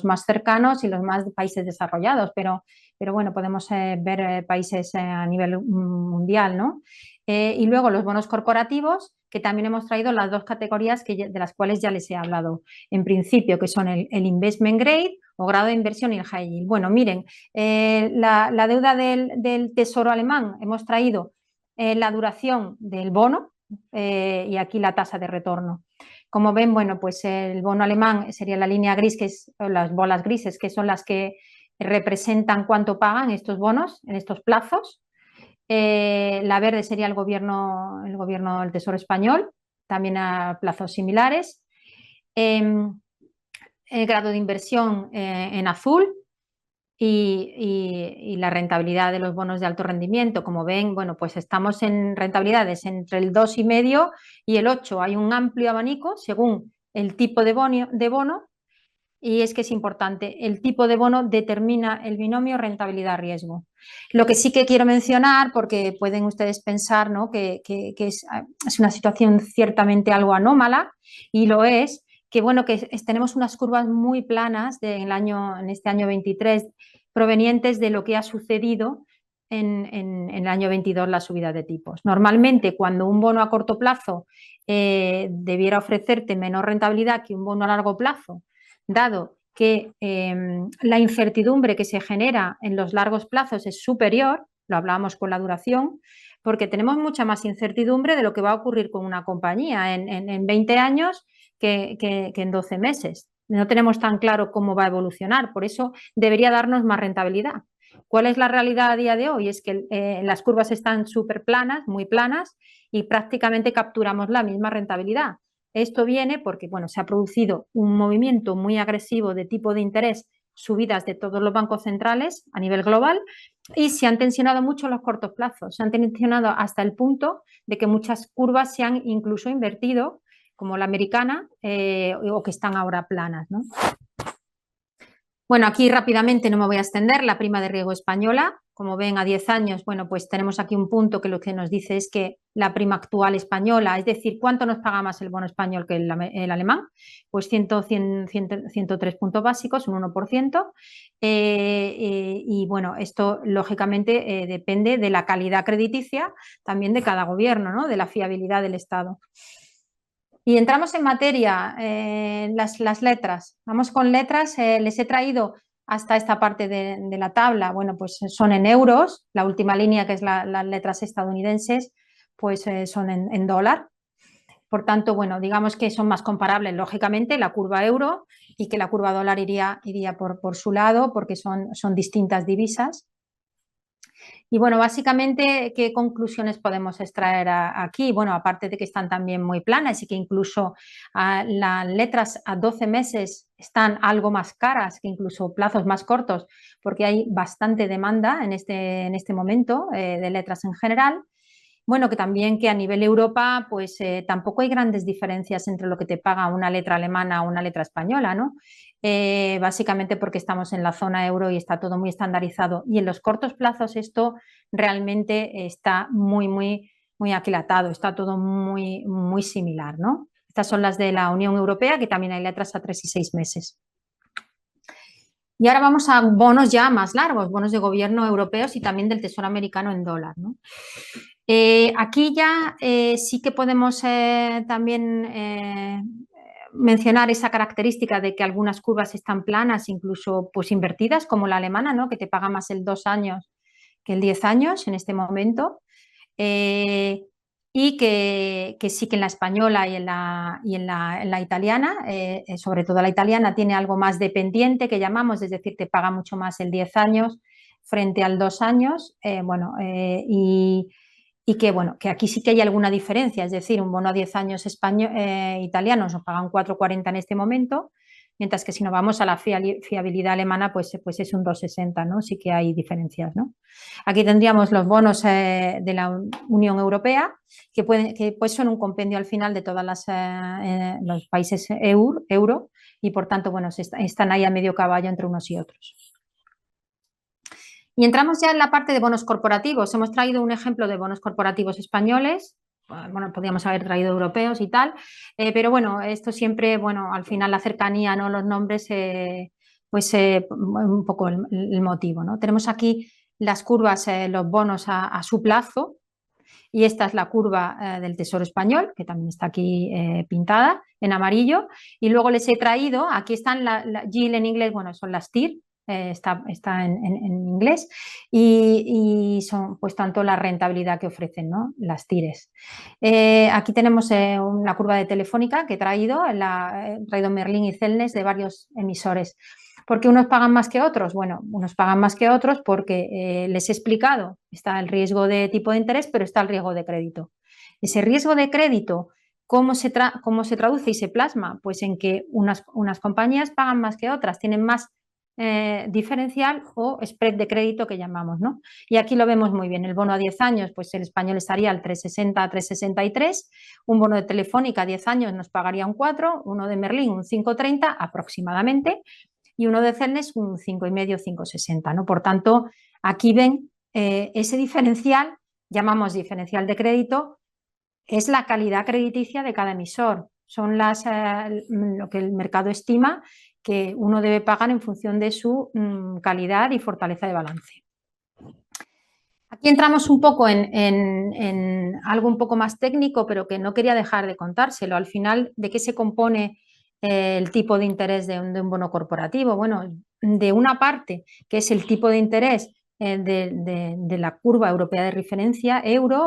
más cercanos y los más países desarrollados, pero bueno, podemos ver países a nivel mundial, ¿no? Y luego los bonos corporativos, que también hemos traído las dos categorías de las cuales ya les he hablado en principio, que son el investment grade o grado de inversión y el high yield. Bueno, miren, la deuda del Tesoro alemán, hemos traído la duración del bono y aquí la tasa de retorno. Como ven, bueno, pues el bono alemán sería la línea gris, que es las bolas grises, que son las que representan cuánto pagan estos bonos en estos plazos. La verde sería el gobierno del Tesoro español, también a plazos similares. El grado de inversión en azul y la rentabilidad de los bonos de alto rendimiento. Como ven, bueno, pues estamos en rentabilidades entre el 2,5 y el 8. Hay un amplio abanico según el tipo de bono. Y es que es importante, el tipo de bono determina el binomio rentabilidad-riesgo. Lo que sí que quiero mencionar, porque pueden ustedes pensar, ¿no?, que es una situación ciertamente algo anómala, y lo es, que bueno, que tenemos unas curvas muy planas en este año 23, provenientes de lo que ha sucedido en el año 22 la subida de tipos. Normalmente, cuando un bono a corto plazo debiera ofrecerte menor rentabilidad que un bono a largo plazo, dado que la incertidumbre que se genera en los largos plazos es superior, lo hablábamos con la duración, porque tenemos mucha más incertidumbre de lo que va a ocurrir con una compañía en 20 años que en 12 meses. No tenemos tan claro cómo va a evolucionar, por eso debería darnos más rentabilidad. ¿Cuál es la realidad a día de hoy? Es que las curvas están súper planas, muy planas, y prácticamente capturamos la misma rentabilidad. Esto viene porque, bueno, se ha producido un movimiento muy agresivo de tipo de interés, subidas de todos los bancos centrales a nivel global, y se han tensionado mucho los cortos plazos. Se han tensionado hasta el punto de que muchas curvas se han incluso invertido, como la americana, o que están ahora planas, ¿no? Bueno, aquí rápidamente no me voy a extender, la prima de riesgo española, como ven a 10 años, bueno, pues tenemos aquí un punto que lo que nos dice es que la prima actual española, es decir, ¿cuánto nos paga más el bono español que el alemán? Pues 103 puntos básicos, un 1%, y bueno, esto lógicamente depende de la calidad crediticia también de cada gobierno, ¿no? De la fiabilidad del Estado. Y entramos en materia, las letras. Vamos con letras, les he traído hasta esta parte de la tabla, bueno, pues son en euros, la última línea que es las letras estadounidenses, pues son en dólar. Por tanto, bueno, digamos que son más comparables, lógicamente, la curva euro y que la curva dólar iría por su lado porque son distintas divisas. Y bueno, básicamente, ¿qué conclusiones podemos extraer aquí? Bueno, aparte de que están también muy planas y que incluso las letras a 12 meses están algo más caras que incluso plazos más cortos, porque hay bastante demanda en este momento de letras en general. Bueno, que también que a nivel Europa, pues tampoco hay grandes diferencias entre lo que te paga una letra alemana o una letra española, ¿no? Básicamente porque estamos en la zona euro y está todo muy estandarizado. Y en los cortos plazos esto realmente está muy aquilatado, está todo muy similar, ¿no? Estas son las de la Unión Europea, que también hay letras a 3 y 6 meses. Y ahora vamos a bonos ya más largos, bonos de gobierno europeos y también del Tesoro americano en dólar, ¿no? Aquí ya sí que podemos también mencionar esa característica de que algunas curvas están planas, incluso pues invertidas, como la alemana, ¿no? Que te paga más el 2 años que el 10 años en este momento. Y que sí que en la española y en la italiana, sobre todo la italiana, tiene algo más dependiente que llamamos, es decir, te paga mucho más el 10 años frente al 2 años, y que, bueno, que aquí sí que hay alguna diferencia, es decir, un bono a 10 años italiano nos pagan 4,40 en este momento, mientras que si nos vamos a la fiabilidad alemana, pues es un 2,60, ¿no? Sí que hay diferencias, ¿no? Aquí tendríamos los bonos de la Unión Europea, que pues son un compendio al final de todos los países euro, y por tanto, bueno, están ahí a medio caballo entre unos y otros. Y entramos ya en la parte de bonos corporativos. Hemos traído un ejemplo de bonos corporativos españoles. Bueno, podríamos haber traído europeos y tal, pero bueno, esto siempre, bueno, al final la cercanía, ¿no? Los nombres, pues un poco el motivo, ¿no? Tenemos aquí las curvas, los bonos a su plazo, y esta es la curva del Tesoro español, que también está aquí pintada en amarillo, y luego les he traído, aquí están la yield en inglés, bueno, son las TIR, está en inglés, y son pues tanto la rentabilidad que ofrecen, ¿no? Las TIRES. Aquí tenemos una curva de Telefónica que he traído Merlin y Celnes de varios emisores. ¿Por qué unos pagan más que otros? Bueno, unos pagan más que otros porque les he explicado, está el riesgo de tipo de interés, pero está el riesgo de crédito. Ese riesgo de crédito, ¿cómo se traduce y se plasma? Pues en que unas compañías pagan más que otras, tienen más diferencial o spread de crédito que llamamos, ¿no? Y aquí lo vemos muy bien. El bono a 10 años, pues el español estaría al 3,60 a 3,63. Un bono de Telefónica a 10 años nos pagaría un 4, uno de Merlin un 5,30 aproximadamente, y uno de Celnes un 5,5, 5,60, ¿no? Por tanto, aquí ven ese diferencial, llamamos diferencial de crédito, es la calidad crediticia de cada emisor. Son lo que el mercado estima que uno debe pagar en función de su calidad y fortaleza de balance. Aquí entramos un poco en algo un poco más técnico, pero que no quería dejar de contárselo. Al final, ¿de qué se compone el tipo de interés de un bono corporativo? Bueno, de una parte, que es el tipo de interés de la curva europea de referencia, euro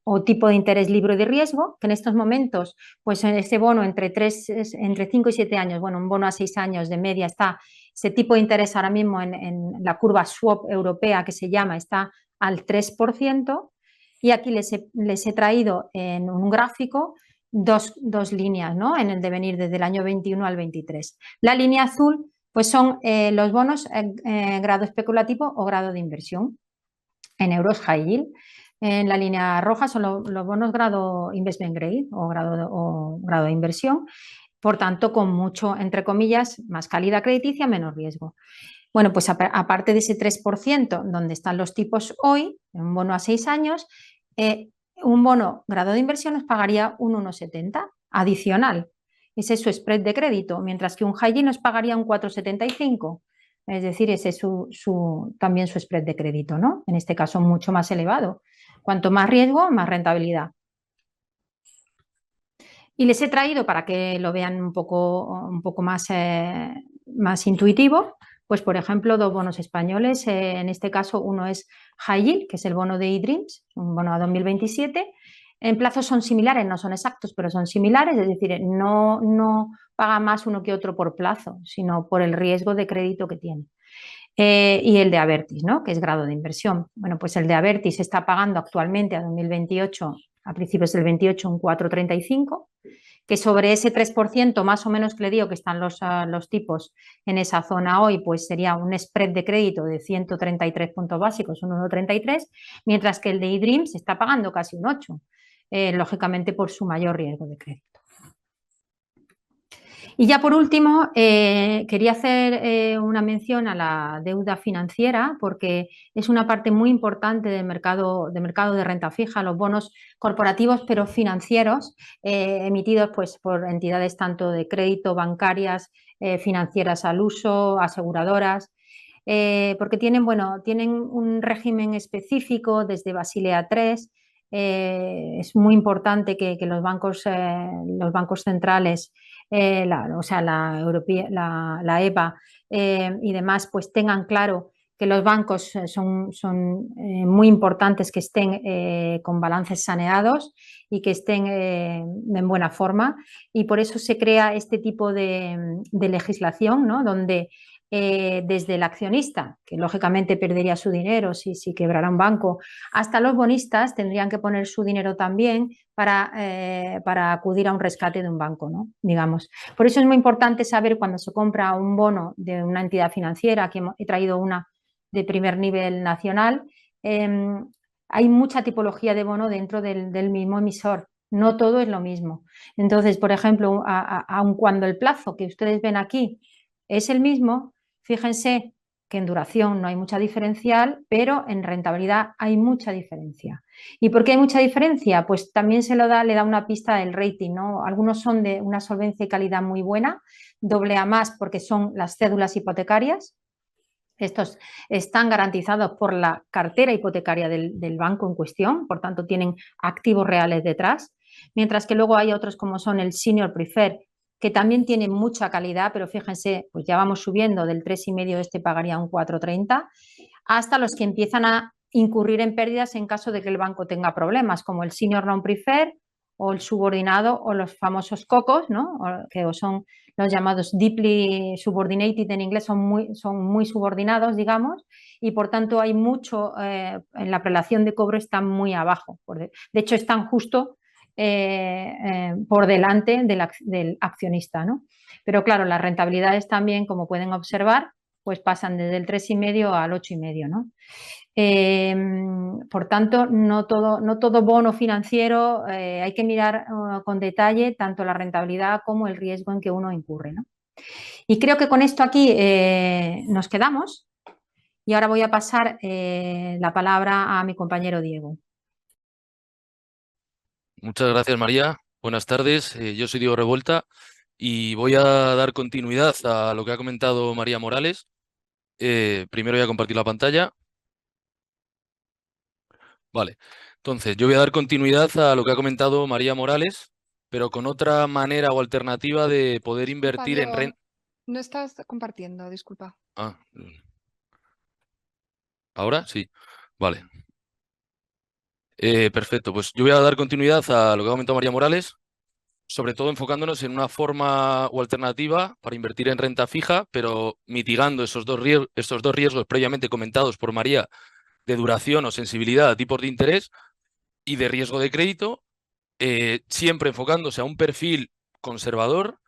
o tipo de interés libre de riesgo, que en estos momentos, pues en este bono entre 5 y 7 años, bueno, un bono a 6 años de media está. Ese tipo de interés ahora mismo en la curva swap europea que se llama está al 3%, y aquí les he traído en un gráfico dos líneas, ¿no? En el devenir desde el año 21 al 23. La línea azul pues son los bonos grado especulativo o grado de inversión en euros high yield. En la línea roja son los bonos grado investment grade o grado de inversión. Por tanto, con mucho, entre comillas, más calidad crediticia, menos riesgo. Bueno, pues aparte de ese 3% donde están los tipos hoy, un bono a 6 años, un bono grado de inversión nos pagaría un 1,70 adicional. Ese es su spread de crédito, mientras que un high yield nos pagaría un 4,75. Es decir, ese es también su spread de crédito, ¿no? En este caso, mucho más elevado. Cuanto más riesgo, más rentabilidad. Y les he traído, para que lo vean un poco más intuitivo, pues por ejemplo, dos bonos españoles. En este caso, uno es High Yield, que es el bono de eDreams, un bono a 2027. En plazos son similares, no son exactos, pero son similares, es decir, no paga más uno que otro por plazo, sino por el riesgo de crédito que tiene. Y el de Abertis, ¿no? Que es grado de inversión. Bueno, pues el de Abertis está pagando actualmente a 2028, a principios del 28, un 4,35, que sobre ese 3% más o menos que le digo que están los tipos en esa zona hoy, pues sería un spread de crédito de 133 puntos básicos, un 1,33, mientras que el de eDreams está pagando casi un 8, lógicamente por su mayor riesgo de crédito. Y ya por último, quería hacer una mención a la deuda financiera, porque es una parte muy importante del mercado de renta fija, los bonos corporativos pero financieros, emitidos pues, por entidades tanto de crédito, bancarias, financieras al uso, aseguradoras, porque tienen un régimen específico desde Basilea III. Es muy importante que los bancos centrales, la EBA y demás, pues tengan claro que los bancos son muy importantes que estén con balances saneados y que estén en buena forma, y por eso se crea este tipo de legislación, ¿no? Donde desde el accionista, que lógicamente perdería su dinero si quebrara un banco, hasta los bonistas tendrían que poner su dinero también para acudir a un rescate de un banco, ¿no? Digamos. Por eso es muy importante saber cuando se compra un bono de una entidad financiera, que he traído una de primer nivel nacional, hay mucha tipología de bono dentro del mismo emisor. No todo es lo mismo. Entonces, por ejemplo, aun cuando el plazo que ustedes ven aquí es el mismo, fíjense que en duración no hay mucha diferencial, pero en rentabilidad hay mucha diferencia. ¿Y por qué hay mucha diferencia? Pues también le da una pista del rating, ¿no? Algunos son de una solvencia y calidad muy buena, AA+, porque son las cédulas hipotecarias. Estos están garantizados por la cartera hipotecaria del banco en cuestión, por tanto tienen activos reales detrás, mientras que luego hay otros como son el Senior Preferred, que también tiene mucha calidad, pero fíjense, pues ya vamos subiendo, del 3,5 este pagaría un 4,30, hasta los que empiezan a incurrir en pérdidas en caso de que el banco tenga problemas, como el Senior Non-Preferred o el subordinado o los famosos COCOs, ¿no? Que son los llamados deeply subordinated en inglés, son muy subordinados, digamos, y por tanto hay mucho, en la prelación de cobro están muy abajo. De hecho, están justo por delante del accionista, ¿no? Pero claro, las rentabilidades también, como pueden observar, pues pasan desde el 3,5 al 8,5, ¿no? Por tanto, no todo bono financiero, hay que mirar con detalle tanto la rentabilidad como el riesgo en que uno incurre, ¿no? Y creo que con esto aquí nos quedamos, y ahora voy a pasar la palabra a mi compañero Diego. Muchas gracias, María. Buenas tardes. Yo soy Diego Revuelta y voy a dar continuidad a lo que ha comentado María Morales. Primero voy a compartir la pantalla. Vale, entonces yo voy a dar continuidad a lo que ha comentado María Morales, pero con otra manera o alternativa de poder Disculpa, invertir en Diego, renta. no estás compartiendo, disculpa. Ah, ¿ahora? Sí, vale. Perfecto, pues yo voy a dar continuidad a lo que ha comentado María Morales, sobre todo enfocándonos en una forma o alternativa para invertir en renta fija, pero mitigando estos dos riesgos previamente comentados por María de duración o sensibilidad a tipos de interés y de riesgo de crédito, siempre enfocándose a un perfil conservador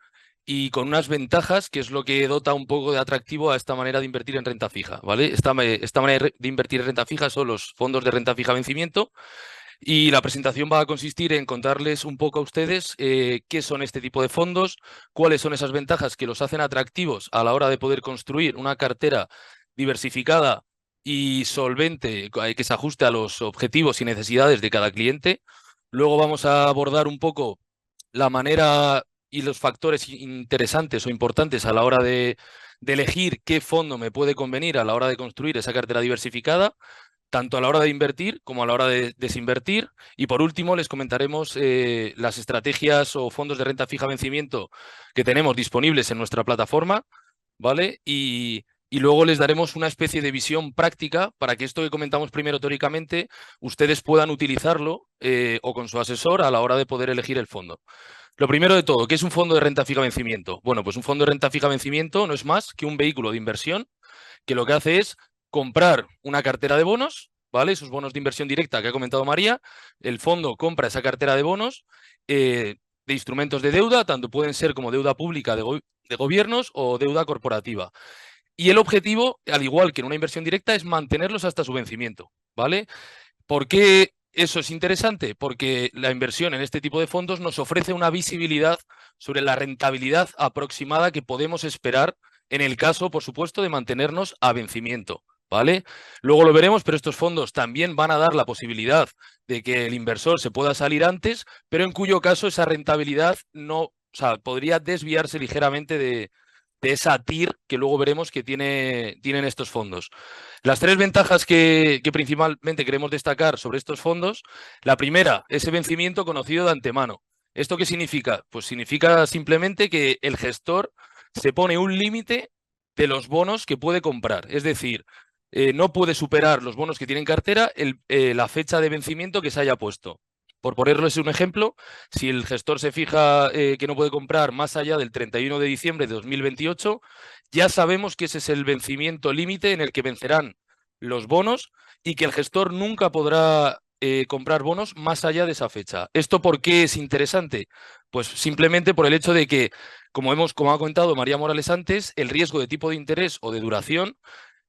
y con unas ventajas, que es lo que dota un poco de atractivo a esta manera de invertir en renta fija, ¿vale? Esta manera de invertir en renta fija son los fondos de renta fija a vencimiento, y la presentación va a consistir en contarles un poco a ustedes qué son este tipo de fondos, cuáles son esas ventajas que los hacen atractivos a la hora de poder construir una cartera diversificada y solvente que se ajuste a los objetivos y necesidades de cada cliente. Luego vamos a abordar un poco la manera y los factores interesantes o importantes a la hora de elegir qué fondo me puede convenir a la hora de construir esa cartera diversificada, tanto a la hora de invertir como a la hora de desinvertir. Y por último, les comentaremos las estrategias o fondos de renta fija a vencimiento que tenemos disponibles en nuestra plataforma, ¿vale? Y luego les daremos una especie de visión práctica para que esto que comentamos primero teóricamente, ustedes puedan utilizarlo o con su asesor a la hora de poder elegir el fondo. Lo primero de todo, ¿qué es un fondo de renta fija a vencimiento? Bueno, pues un fondo de renta fija a vencimiento no es más que un vehículo de inversión que lo que hace es comprar una cartera de bonos, ¿vale? Esos bonos de inversión directa que ha comentado María. El fondo compra esa cartera de bonos de instrumentos de deuda, tanto pueden ser como deuda pública de gobiernos o deuda corporativa. Y el objetivo, al igual que en una inversión directa, es mantenerlos hasta su vencimiento, ¿vale? ¿Por qué eso es interesante? Porque la inversión en este tipo de fondos nos ofrece una visibilidad sobre la rentabilidad aproximada que podemos esperar en el caso, por supuesto, de mantenernos a vencimiento, ¿vale? Luego lo veremos, pero estos fondos también van a dar la posibilidad de que el inversor se pueda salir antes, pero en cuyo caso esa rentabilidad no, o sea, podría desviarse ligeramente de esa TIR que luego veremos que tienen estos fondos. Las tres ventajas que principalmente queremos destacar sobre estos fondos: la primera, ese vencimiento conocido de antemano. ¿Esto qué significa? Pues significa simplemente que el gestor se pone un límite de los bonos que puede comprar. Es decir, no puede superar los bonos que tiene en cartera la fecha de vencimiento que se haya puesto. Por ponerles un ejemplo, si el gestor se fija que no puede comprar más allá del 31 de diciembre de 2028, ya sabemos que ese es el vencimiento límite en el que vencerán los bonos y que el gestor nunca podrá comprar bonos más allá de esa fecha. ¿Esto por qué es interesante? Pues simplemente por el hecho de que, como ha comentado María Morales antes, el riesgo de tipo de interés o de duración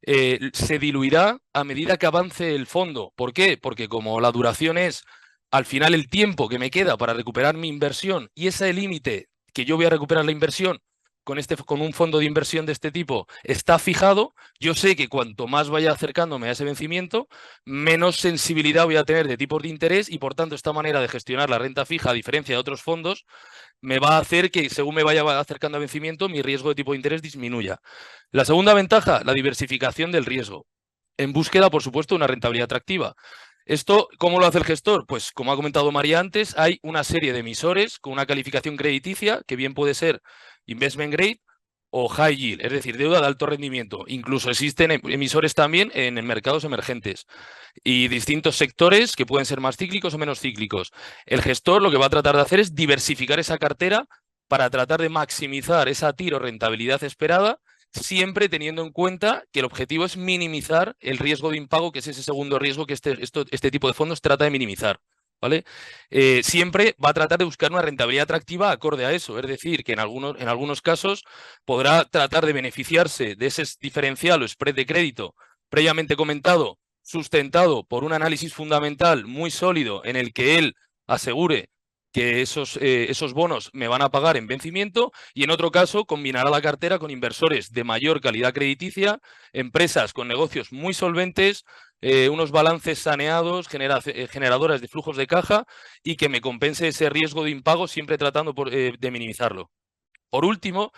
se diluirá a medida que avance el fondo. ¿Por qué? Porque como la duración es al final el tiempo que me queda para recuperar mi inversión y ese límite que yo voy a recuperar la inversión con un fondo de inversión de este tipo está fijado, yo sé que cuanto más vaya acercándome a ese vencimiento, menos sensibilidad voy a tener de tipos de interés y por tanto esta manera de gestionar la renta fija, a diferencia de otros fondos, me va a hacer que según me vaya acercando a vencimiento, mi riesgo de tipo de interés disminuya. La segunda ventaja, la diversificación del riesgo, en búsqueda, por supuesto, de una rentabilidad atractiva. ¿Esto cómo lo hace el gestor? Pues como ha comentado María antes, hay una serie de emisores con una calificación crediticia que bien puede ser investment grade o high yield, es decir, deuda de alto rendimiento. Incluso existen emisores también en mercados emergentes y distintos sectores que pueden ser más cíclicos o menos cíclicos. El gestor lo que va a tratar de hacer es diversificar esa cartera para tratar de maximizar esa tiro rentabilidad esperada, siempre teniendo en cuenta que el objetivo es minimizar el riesgo de impago, que es ese segundo riesgo que este tipo de fondos trata de minimizar, ¿vale? Siempre va a tratar de buscar una rentabilidad atractiva acorde a eso, es decir, que en algunos casos podrá tratar de beneficiarse de ese diferencial o spread de crédito previamente comentado, sustentado por un análisis fundamental muy sólido en el que él asegure que esos bonos me van a pagar en vencimiento, y en otro caso combinará la cartera con inversores de mayor calidad crediticia, empresas con negocios muy solventes, unos balances saneados, generadoras de flujos de caja y que me compense ese riesgo de impago, siempre tratando de minimizarlo. Por último,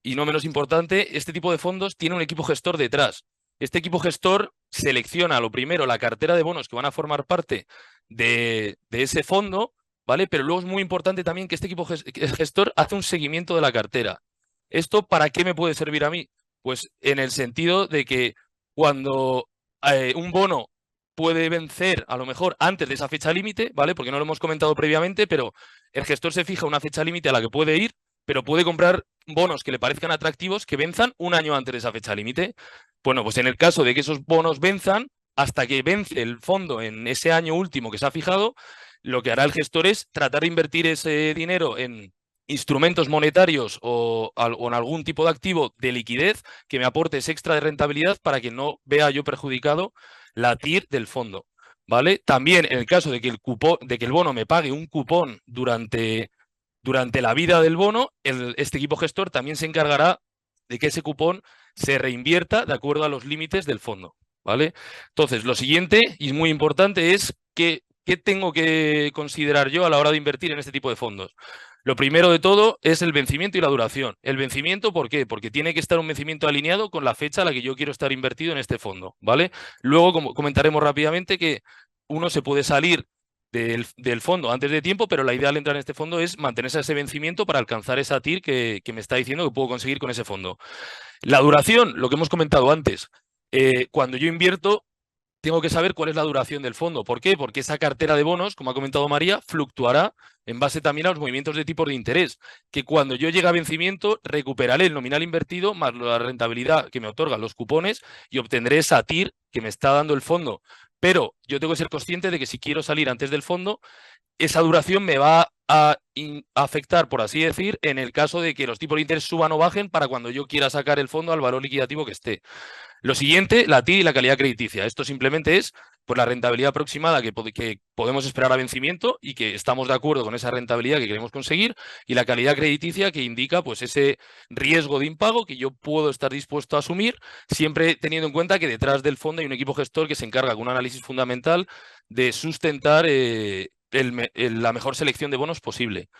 y no menos importante, este tipo de fondos tiene un equipo gestor detrás. Este equipo gestor selecciona lo primero la cartera de bonos que van a formar parte de ese fondo, ¿vale? Pero luego es muy importante también que este equipo gestor hace un seguimiento de la cartera. ¿Esto para qué me puede servir a mí? Pues en el sentido de que cuando un bono puede vencer a lo mejor antes de esa fecha límite, ¿vale? Porque no lo hemos comentado previamente, pero el gestor se fija una fecha límite a la que puede ir, pero puede comprar bonos que le parezcan atractivos que venzan un año antes de esa fecha límite. Bueno, pues en el caso de que esos bonos venzan, hasta que vence el fondo en ese año último que se ha fijado, lo que hará el gestor es tratar de invertir ese dinero en instrumentos monetarios o en algún tipo de activo de liquidez que me aporte ese extra de rentabilidad para que no vea yo perjudicado la TIR del fondo, ¿vale? También en el caso de que el bono me pague un cupón durante la vida del bono, este equipo gestor también se encargará de que ese cupón se reinvierta de acuerdo a los límites del fondo, ¿vale? Entonces, lo siguiente y muy importante es ¿qué tengo que considerar yo a la hora de invertir en este tipo de fondos? Lo primero de todo es el vencimiento y la duración. El vencimiento, ¿por qué? Porque tiene que estar un vencimiento alineado con la fecha a la que yo quiero estar invertido en este fondo, ¿vale? Luego, como comentaremos rápidamente, que uno se puede salir del fondo antes de tiempo, pero la idea al entrar en este fondo es mantenerse a ese vencimiento para alcanzar esa TIR que me está diciendo que puedo conseguir con ese fondo. La duración, lo que hemos comentado antes, cuando yo invierto, tengo que saber cuál es la duración del fondo. ¿Por qué? Porque esa cartera de bonos, como ha comentado María, fluctuará en base también a los movimientos de tipos de interés, que cuando yo llegue a vencimiento recuperaré el nominal invertido más la rentabilidad que me otorgan los cupones y obtendré esa TIR que me está dando el fondo. Pero yo tengo que ser consciente de que si quiero salir antes del fondo, esa duración me va a afectar, por así decir, en el caso de que los tipos de interés suban o bajen para cuando yo quiera sacar el fondo al valor liquidativo que esté. Lo siguiente, la TIR y la calidad crediticia. Esto simplemente es pues, la rentabilidad aproximada que podemos esperar a vencimiento y que estamos de acuerdo con esa rentabilidad que queremos conseguir, y la calidad crediticia que indica pues, ese riesgo de impago que yo puedo estar dispuesto a asumir, siempre teniendo en cuenta que detrás del fondo hay un equipo gestor que se encarga con un análisis fundamental de sustentar la mejor selección de bonos posible.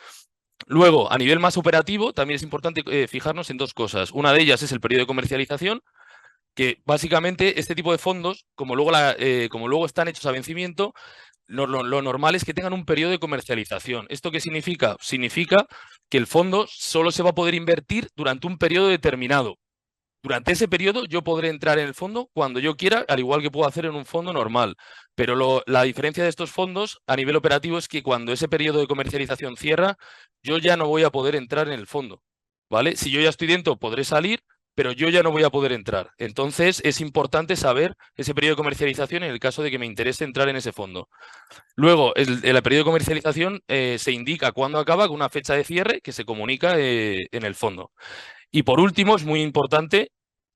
Luego, a nivel más operativo, también es importante fijarnos en dos cosas. Una de ellas es el periodo de comercialización, que básicamente este tipo de fondos, como luego están hechos a vencimiento, lo normal es que tengan un periodo de comercialización. ¿Esto qué significa? Significa que el fondo solo se va a poder invertir durante un periodo determinado. Durante ese periodo yo podré entrar en el fondo cuando yo quiera, al igual que puedo hacer en un fondo normal. Pero la diferencia de estos fondos a nivel operativo es que cuando ese periodo de comercialización cierra, yo ya no voy a poder entrar en el fondo, ¿vale? Si yo ya estoy dentro, podré salir, pero yo ya no voy a poder entrar. Entonces es importante saber ese periodo de comercialización en el caso de que me interese entrar en ese fondo. Luego, el periodo de comercialización se indica cuándo acaba con una fecha de cierre que se comunica en el fondo. Y por último, es muy importante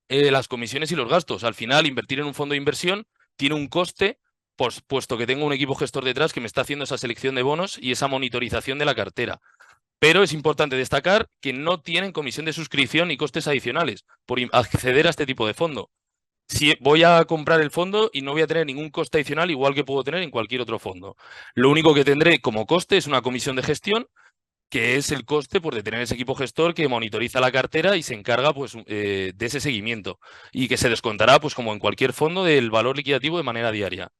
las comisiones y los gastos. Al final, invertir en un fondo de inversión tiene un coste, puesto que tengo un equipo gestor detrás que me está haciendo esa selección de bonos y esa monitorización de la cartera. Pero es importante destacar que no tienen comisión de suscripción ni costes adicionales por acceder a este tipo de fondo. Si voy a comprar el fondo y no voy a tener ningún coste adicional, igual que puedo tener en cualquier otro fondo. Lo único que tendré como coste es una comisión de gestión, que es el coste pues, de tener ese equipo gestor que monitoriza la cartera y se encarga pues, de ese seguimiento, y que se descontará, pues como en cualquier fondo, del valor liquidativo de manera diaria.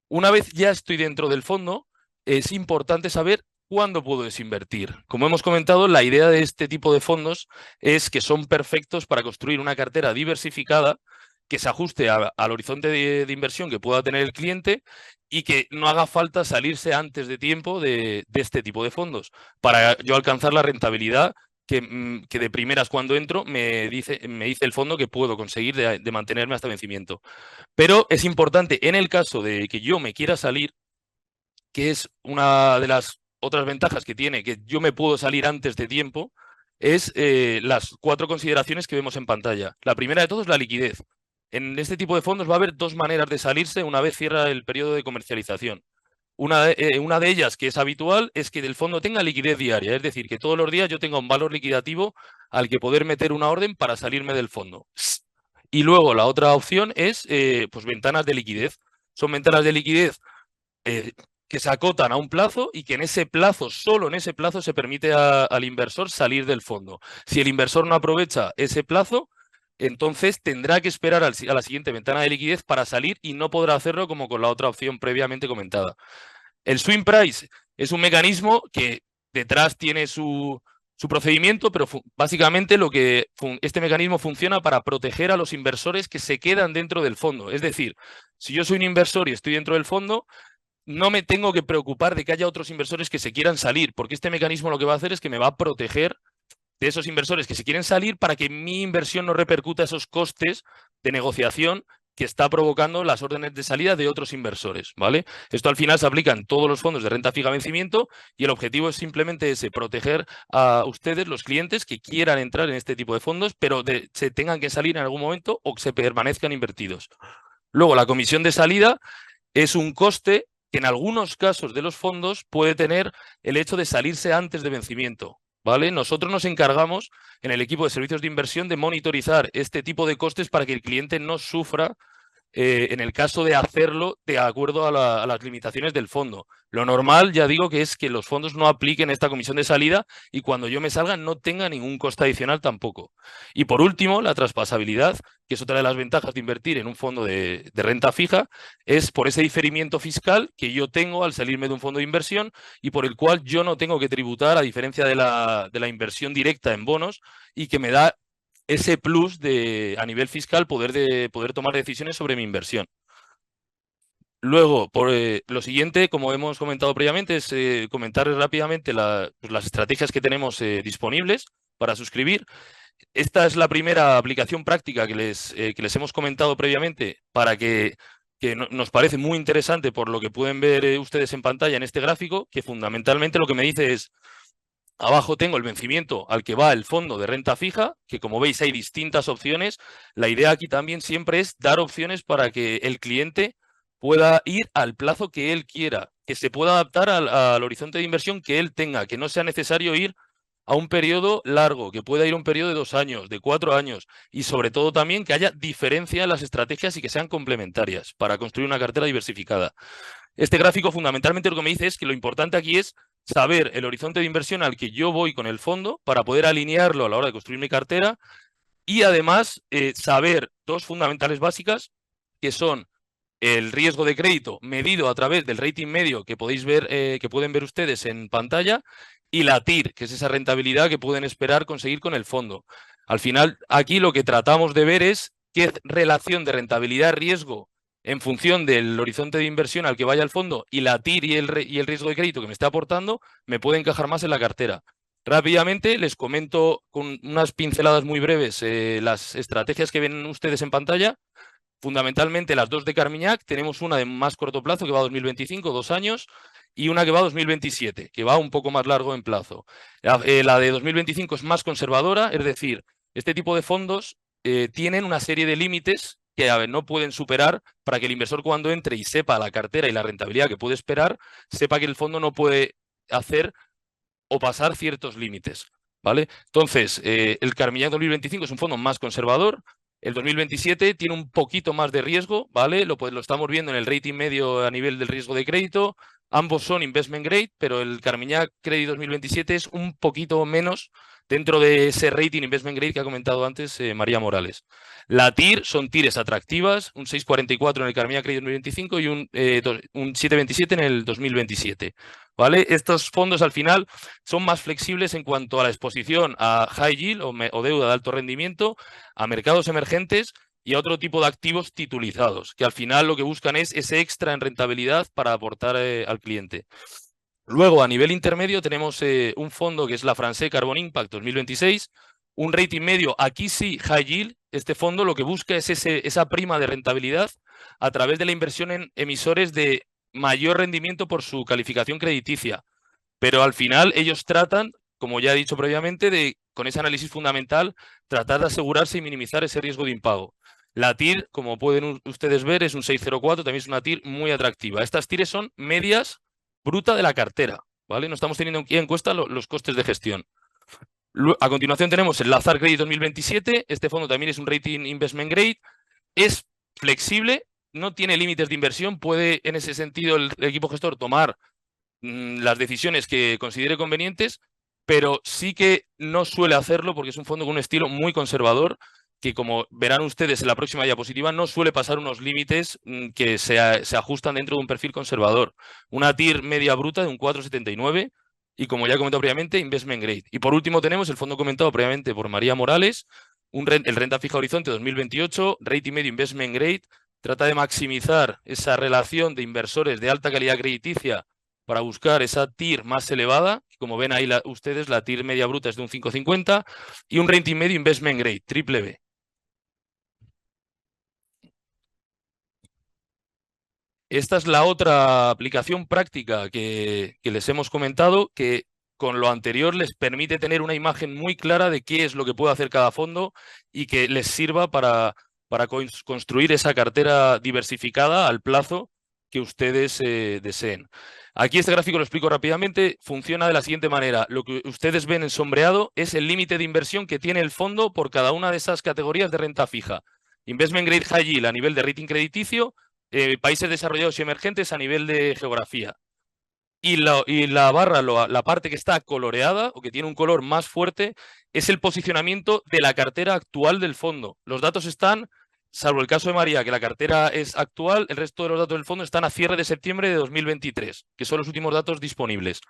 Una vez ya estoy dentro del fondo, es importante saber cuándo puedo desinvertir. Como hemos comentado, la idea de este tipo de fondos es que son perfectos para construir una cartera diversificada que se ajuste al horizonte de inversión que pueda tener el cliente y que no haga falta salirse antes de tiempo de este tipo de fondos para yo alcanzar la rentabilidad que de primeras cuando entro me dice el fondo que puedo conseguir de mantenerme hasta vencimiento. Pero es importante, en el caso de que yo me quiera salir, que es una de las otras ventajas que tiene, que yo me puedo salir antes de tiempo, es las 4 consideraciones que vemos en pantalla. La primera de todo es la liquidez. En este tipo de fondos va a haber 2 maneras de salirse una vez cierra el periodo de comercialización. Una de ellas, que es habitual, es que el fondo tenga liquidez diaria, es decir, que todos los días yo tenga un valor liquidativo al que poder meter una orden para salirme del fondo. Y luego la otra opción es pues ventanas de liquidez. Son ventanas de liquidez que se acotan a un plazo y que en ese plazo, solo en ese plazo, se permite al inversor salir del fondo. Si el inversor no aprovecha ese plazo, entonces tendrá que esperar a la siguiente ventana de liquidez para salir y no podrá hacerlo como con la otra opción previamente comentada. El swing price es un mecanismo que detrás tiene su procedimiento, pero básicamente este mecanismo funciona para proteger a los inversores que se quedan dentro del fondo. Es decir, si yo soy un inversor y estoy dentro del fondo, no me tengo que preocupar de que haya otros inversores que se quieran salir, porque este mecanismo lo que va a hacer es que me va a proteger de esos inversores que se quieren salir para que mi inversión no repercuta esos costes de negociación que está provocando las órdenes de salida de otros inversores, ¿vale? Esto al final se aplica en todos los fondos de renta fija a vencimiento y el objetivo es simplemente ese, proteger a ustedes, los clientes, que quieran entrar en este tipo de fondos, pero se tengan que salir en algún momento o que se permanezcan invertidos. Luego, la comisión de salida es un coste que en algunos casos de los fondos puede tener el hecho de salirse antes de vencimiento, ¿vale? Nosotros nos encargamos en el equipo de servicios de inversión de monitorizar este tipo de costes para que el cliente no sufra en el caso de hacerlo de acuerdo a las limitaciones del fondo. Lo normal, ya digo, que es que los fondos no apliquen esta comisión de salida y cuando yo me salga no tenga ningún coste adicional tampoco. Y por último, la traspasabilidad, que es otra de las ventajas de invertir en un fondo de renta fija, es por ese diferimiento fiscal que yo tengo al salirme de un fondo de inversión y por el cual yo no tengo que tributar, a diferencia de la inversión directa en bonos, y que me da ese plus a nivel fiscal poder tomar decisiones sobre mi inversión. Luego, lo siguiente, como hemos comentado previamente, es comentar rápidamente las estrategias que tenemos disponibles para suscribir. Esta es la primera aplicación práctica que les hemos comentado previamente para que nos parece muy interesante por lo que pueden ver ustedes en pantalla en este gráfico, que fundamentalmente lo que me dice es: abajo tengo el vencimiento al que va el fondo de renta fija, que como veis hay distintas opciones. La idea aquí también siempre es dar opciones para que el cliente pueda ir al plazo que él quiera, que se pueda adaptar al horizonte de inversión que él tenga, que no sea necesario ir a un periodo largo, que pueda ir a un periodo de 2 años, de 4 años, y sobre todo también que haya diferencia en las estrategias y que sean complementarias para construir una cartera diversificada. Este gráfico fundamentalmente lo que me dice es que lo importante aquí es saber el horizonte de inversión al que yo voy con el fondo para poder alinearlo a la hora de construir mi cartera y además saber dos fundamentales básicas, que son el riesgo de crédito medido a través del rating medio que podéis ver, que pueden ver ustedes en pantalla, y la TIR, que es esa rentabilidad que pueden esperar conseguir con el fondo. Al final, aquí lo que tratamos de ver es qué relación de rentabilidad-riesgo en función del horizonte de inversión al que vaya el fondo y la TIR y el riesgo de crédito que me está aportando me puede encajar más en la cartera. Rápidamente les comento con unas pinceladas muy breves las estrategias que ven ustedes en pantalla. Fundamentalmente las dos de Carmignac, tenemos una de más corto plazo que va a 2025, 2 años, y una que va a 2027, que va un poco más largo en plazo. La de 2025 es más conservadora, es decir, este tipo de fondos tienen una serie de límites que no pueden superar para que el inversor, cuando entre y sepa la cartera y la rentabilidad que puede esperar, sepa que el fondo no puede hacer o pasar ciertos límites, ¿vale? Entonces, el Carmignac 2025 es un fondo más conservador. El 2027 tiene un poquito más de riesgo, ¿vale? Lo estamos viendo en el rating medio a nivel del riesgo de crédito. Ambos son investment grade, pero el Carmignac Credit 2027 es un poquito menos dentro de ese rating investment grade que ha comentado antes María Morales. La TIR son TIRs atractivas, un 6,44 en el Carmignac Credit 2025 y un 7,27 en el 2027. ¿Vale? Estos fondos al final son más flexibles en cuanto a la exposición a high yield o deuda de alto rendimiento, a mercados emergentes y a otro tipo de activos titulizados, que al final lo que buscan es ese extra en rentabilidad para aportar al cliente. Luego, a nivel intermedio, tenemos un fondo que es la Francais Carbon Impact 2026, un rating medio, aquí sí, high yield. Este fondo lo que busca es esa prima de rentabilidad a través de la inversión en emisores de mayor rendimiento por su calificación crediticia. Pero al final ellos tratan, como ya he dicho previamente, con ese análisis fundamental, tratar de asegurarse y minimizar ese riesgo de impago. La TIR, como pueden ustedes ver, es un 6,04, también es una TIR muy atractiva. Estas TIRs son medias bruta de la cartera, ¿vale? No estamos teniendo en cuenta los costes de gestión. A continuación tenemos el Lazard Credit 2027. Este fondo también es un rating investment grade. Es flexible, no tiene límites de inversión. Puede, en ese sentido, el equipo gestor tomar las decisiones que considere convenientes, pero sí que no suele hacerlo porque es un fondo con un estilo muy conservador, que, como verán ustedes en la próxima diapositiva, no suele pasar unos límites que se ajustan dentro de un perfil conservador. Una TIR media bruta de un 4,79 y, como ya he comentado previamente, Investment Grade. Y por último tenemos el fondo comentado previamente por María Morales, el renta fija Horizonte 2028, rating medio Investment Grade. Trata de maximizar esa relación de inversores de alta calidad crediticia para buscar esa TIR más elevada. Como ven ahí ustedes, la TIR media bruta es de un 5,50 y un rating medio Investment Grade, triple B. Esta es la otra aplicación práctica que les hemos comentado, que con lo anterior les permite tener una imagen muy clara de qué es lo que puede hacer cada fondo y que les sirva para construir esa cartera diversificada al plazo que ustedes deseen. Aquí este gráfico lo explico rápidamente. Funciona de la siguiente manera. Lo que ustedes ven en sombreado es el límite de inversión que tiene el fondo por cada una de esas categorías de renta fija. Investment Grade High Yield a nivel de rating crediticio, países desarrollados y emergentes a nivel de geografía. Y la barra, la parte que está coloreada o que tiene un color más fuerte, es el posicionamiento de la cartera actual del fondo. Los datos están, salvo el caso de María, que la cartera es actual, el resto de los datos del fondo están a cierre de septiembre de 2023, que son los últimos datos disponibles.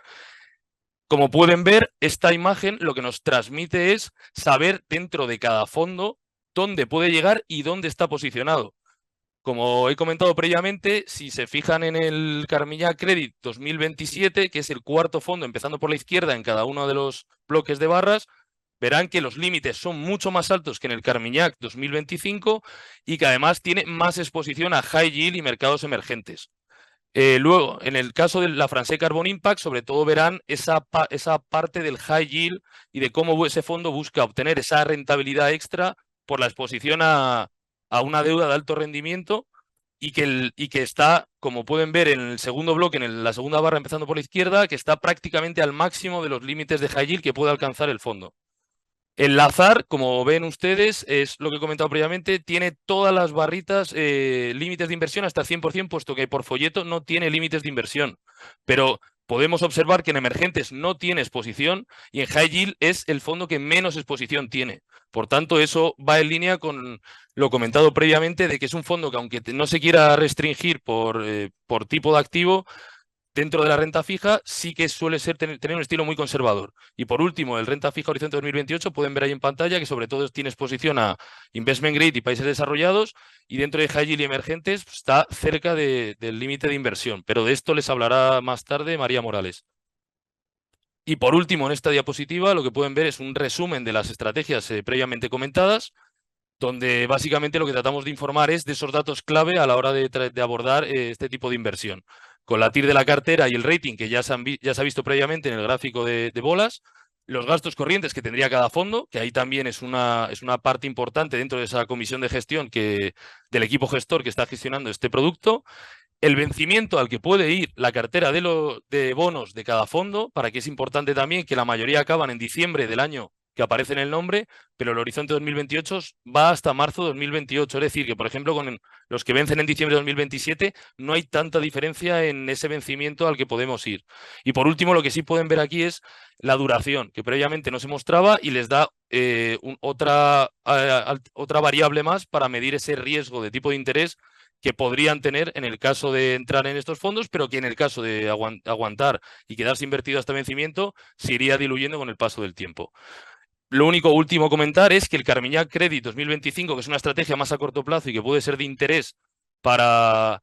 Como pueden ver, esta imagen lo que nos transmite es saber dentro de cada fondo dónde puede llegar y dónde está posicionado. Como he comentado previamente, si se fijan en el Carmignac Credit 2027, que es el cuarto fondo, empezando por la izquierda en cada uno de los bloques de barras, verán que los límites son mucho más altos que en el Carmignac 2025 y que además tiene más exposición a high yield y mercados emergentes. Luego, en el caso de la Francais Carbon Impact, sobre todo verán esa parte del high yield y de cómo ese fondo busca obtener esa rentabilidad extra por la exposición a una deuda de alto rendimiento y que está, como pueden ver en el segundo bloque, en la segunda barra empezando por la izquierda, que está prácticamente al máximo de los límites de high yield que puede alcanzar el fondo. El Lazar, como ven ustedes, es lo que he comentado previamente, tiene todas las barritas límites de inversión hasta el 100%, puesto que por folleto no tiene límites de inversión. Pero podemos observar que en emergentes no tiene exposición y en high yield es el fondo que menos exposición tiene. Por tanto, eso va en línea con lo comentado previamente de que es un fondo que, aunque no se quiera restringir por tipo de activo, dentro de la renta fija sí que suele ser tener un estilo muy conservador. Y por último, el renta fija Horizonte 2028, pueden ver ahí en pantalla que sobre todo tiene exposición a Investment Grade y países desarrollados, y dentro de High Yield y emergentes pues, está cerca del límite de inversión. Pero de esto les hablará más tarde María Morales. Y por último, en esta diapositiva lo que pueden ver es un resumen de las estrategias previamente comentadas, donde básicamente lo que tratamos de informar es de esos datos clave a la hora de abordar este tipo de inversión. Con la TIR de la cartera y el rating, que ya se ha visto previamente en el gráfico de bolas, los gastos corrientes que tendría cada fondo, que ahí también es una parte importante dentro de esa comisión de gestión del equipo gestor que está gestionando este producto, el vencimiento al que puede ir la cartera de bonos de cada fondo, para que es importante también que la mayoría acaban en diciembre del año que aparece en el nombre, pero el horizonte 2028 va hasta marzo de 2028. Es decir, que por ejemplo con los que vencen en diciembre de 2027 no hay tanta diferencia en ese vencimiento al que podemos ir. Y por último, lo que sí pueden ver aquí es la duración, que previamente no se mostraba y les da otra variable más para medir ese riesgo de tipo de interés que podrían tener en el caso de entrar en estos fondos, pero que en el caso de aguantar y quedarse invertido hasta vencimiento, se iría diluyendo con el paso del tiempo. Lo único último comentar es que el Carmignac Credit 2025, que es una estrategia más a corto plazo y que puede ser de interés para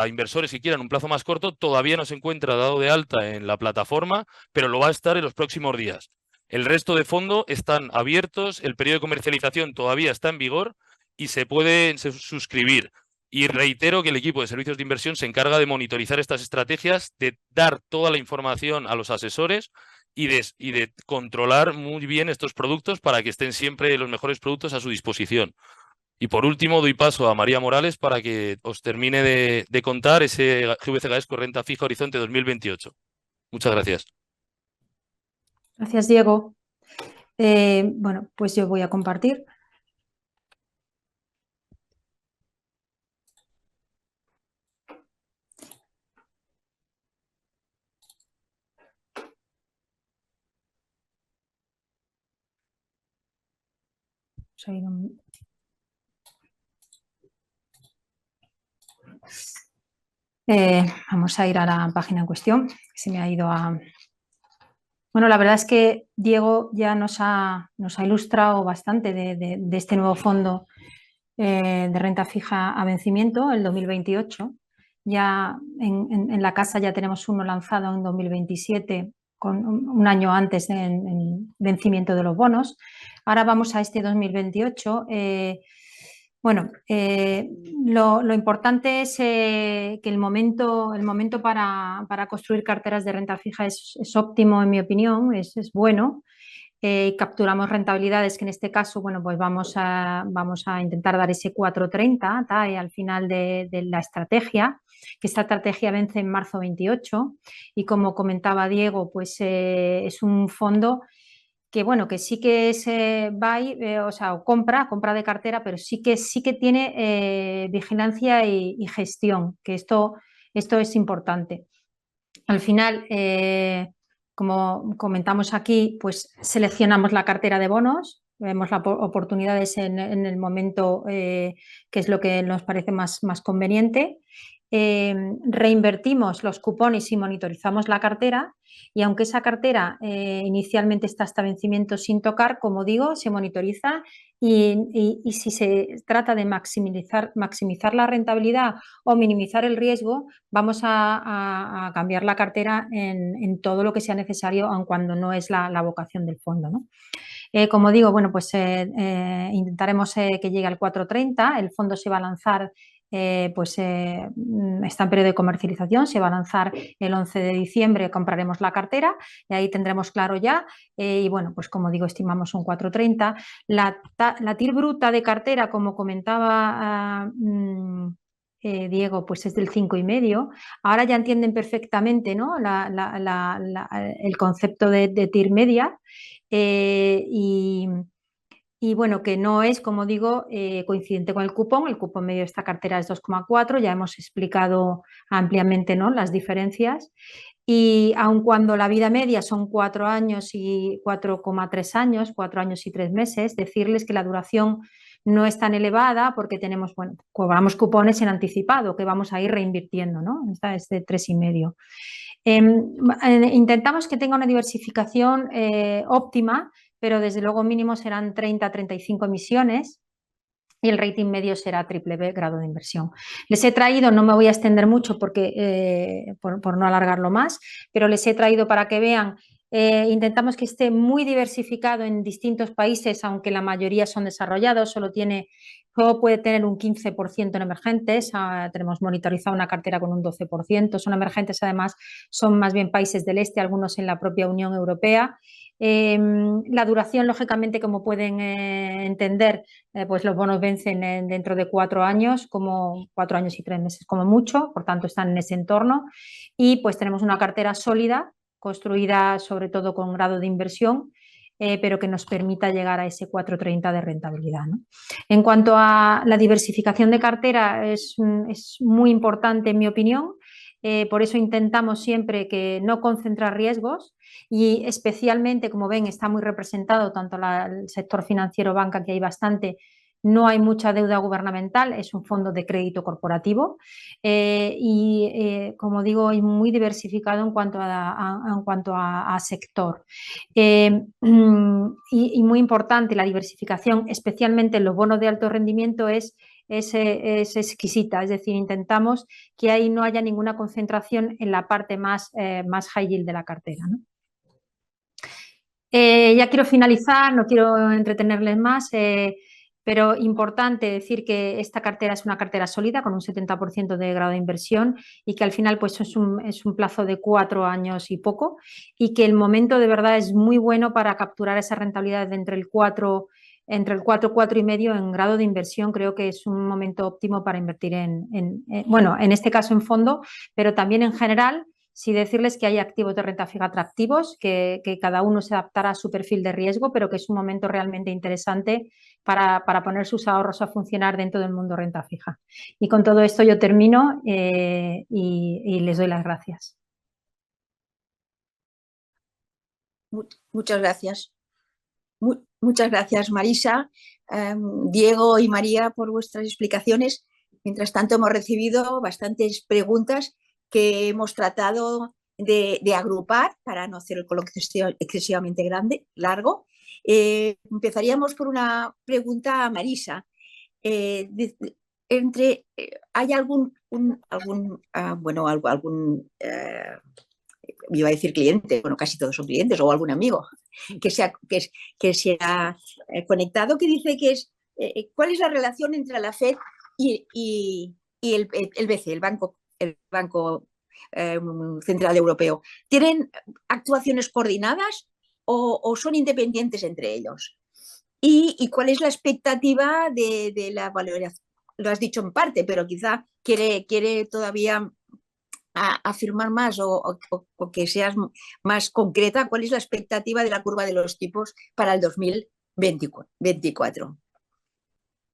inversores que quieran un plazo más corto, todavía no se encuentra dado de alta en la plataforma, pero lo va a estar en los próximos días. El resto de fondos están abiertos, el periodo de comercialización todavía está en vigor y se puede suscribir. Y reitero que el equipo de servicios de inversión se encarga de monitorizar estas estrategias, de dar toda la información a los asesores y de controlar muy bien estos productos para que estén siempre los mejores productos a su disposición. Y por último, doy paso a María Morales para que os termine de contar ese GVC Gaesco Renta Fija Horizonte 2028. Muchas gracias. Gracias, Diego. Bueno, pues yo voy a compartir. Vamos a ir a la página en cuestión. Se me ha ido a... Bueno, la verdad es que Diego ya nos ha ilustrado bastante de este nuevo fondo de renta fija a vencimiento, el 2028. Ya en la casa ya tenemos uno lanzado en 2027, con un año antes en vencimiento de los bonos. Ahora vamos a este 2028. Lo importante es que el momento para construir carteras de renta fija es óptimo, en mi opinión, es bueno. Capturamos rentabilidades que en este caso, bueno, pues vamos a intentar dar ese 4,30 al final de la estrategia, que esta estrategia vence en marzo 28 y como comentaba Diego, pues es un fondo que bueno, que sí que es buy, o compra de cartera, pero sí que tiene vigilancia y gestión, que esto es importante. Al final, como comentamos aquí, pues seleccionamos la cartera de bonos, vemos las oportunidades en el momento que es lo que nos parece más conveniente. Reinvertimos los cupones y monitorizamos la cartera y aunque esa cartera inicialmente está hasta vencimiento sin tocar, como digo, se monitoriza y si se trata de maximizar la rentabilidad o minimizar el riesgo, vamos a cambiar la cartera en todo lo que sea necesario, aun cuando no es la vocación del fondo, ¿no? Como digo, bueno, pues intentaremos que llegue al 4,30, el fondo se va a lanzar, está en periodo de comercialización, se va a lanzar el 11 de diciembre, compraremos la cartera y ahí tendremos claro ya y bueno, pues como digo, estimamos un 4,30. La TIR bruta de cartera, como comentaba Diego, pues es del 5,5. Ahora ya entienden perfectamente, ¿no? El concepto de TIR media y bueno, que no es, como digo, coincidente con el cupón medio de esta cartera es 2,4, ya hemos explicado ampliamente, ¿no?, las diferencias. Y aun cuando la vida media son 4 años y 4,3 años, 4 años y 3 meses, decirles que la duración no es tan elevada porque tenemos, bueno, cobramos cupones en anticipado que vamos a ir reinvirtiendo, ¿no? Esta es de 3,5. Intentamos que tenga una diversificación óptima, pero desde luego mínimo serán 30-35 emisiones y el rating medio será BBB, grado de inversión. Les he traído, no me voy a extender mucho porque por no alargarlo más, pero les he traído para que vean, intentamos que esté muy diversificado en distintos países, aunque la mayoría son desarrollados, solo puede tener un 15% en emergentes, tenemos monitorizado una cartera con un 12%, son emergentes además, son más bien países del este, algunos en la propia Unión Europea. La duración, lógicamente, como pueden entender, pues los bonos vencen dentro de 4 años, como 4 años y 3 meses como mucho, por tanto están en ese entorno y pues tenemos una cartera sólida, construida sobre todo con grado de inversión, pero que nos permita llegar a ese 4,30 de rentabilidad, ¿no? En cuanto a la diversificación de cartera, es muy importante en mi opinión, por eso intentamos siempre que no concentrar riesgos y especialmente, como ven, está muy representado tanto el sector financiero, banca, que hay bastante. No hay mucha deuda gubernamental, es un fondo de crédito corporativo como digo, es muy diversificado en cuanto a sector. Y muy importante, la diversificación, especialmente en los bonos de alto rendimiento, es exquisita, es decir, intentamos que ahí no haya ninguna concentración en la parte más high yield de la cartera, ¿no? Ya quiero finalizar, no quiero entretenerles más, pero importante decir que esta cartera es una cartera sólida con un 70% de grado de inversión y que al final pues es un plazo de 4 años y poco y que el momento de verdad es muy bueno para capturar esa rentabilidad de entre el 4 y 4,5 en grado de inversión. Creo que es un momento óptimo para invertir bueno, en este caso en fondo, pero también en general. Sí decirles que hay activos de renta fija atractivos, que cada uno se adaptará a su perfil de riesgo, pero que es un momento realmente interesante para poner sus ahorros a funcionar dentro del mundo renta fija. Y con todo esto yo termino y les doy las gracias. Muchas gracias. Muchas gracias, Marisa. Diego y María, por vuestras explicaciones. Mientras tanto, hemos recibido bastantes preguntas que hemos tratado de agrupar para no hacer el coloquio excesivamente largo. Empezaríamos por una pregunta a Marisa. ¿Hay algún iba a decir cliente, bueno, casi todos son clientes, o algún amigo que se ha conectado, que dice que es cuál es la relación entre la FED y el BCE, el Banco Central Europeo? ¿Tienen actuaciones coordinadas o son independientes entre ellos? ¿Y cuál es la expectativa de la valoración? Lo has dicho en parte, pero quizá quiere todavía afirmar más o que seas más concreta. ¿Cuál es la expectativa de la curva de los tipos para el 2024?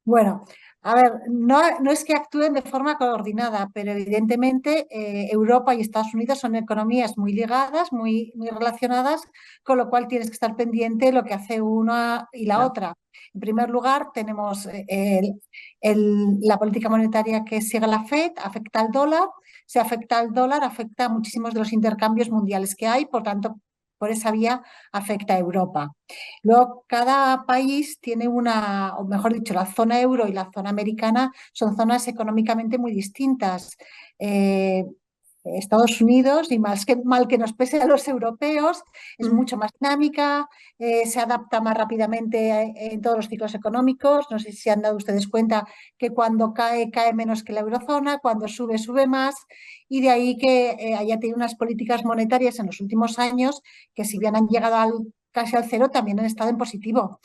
Bueno, a ver, no es que actúen de forma coordinada, pero evidentemente Europa y Estados Unidos son economías muy ligadas, muy relacionadas, con lo cual tienes que estar pendiente de lo que hace una y la otra. En primer lugar, tenemos la política monetaria que sigue la FED, afecta al dólar. Si afecta al dólar, afecta a muchísimos de los intercambios mundiales que hay, por tanto, por esa vía afecta a Europa. Luego, cada país tiene o mejor dicho, la zona euro y la zona americana son zonas económicamente muy distintas. Estados Unidos, y mal que nos pese a los europeos, es mucho más dinámica, se adapta más rápidamente en todos los ciclos económicos. No sé si se han dado ustedes cuenta que cuando cae menos que la eurozona, cuando sube más, y de ahí que haya tenido unas políticas monetarias en los últimos años que, si bien han llegado casi al cero, también han estado en positivo.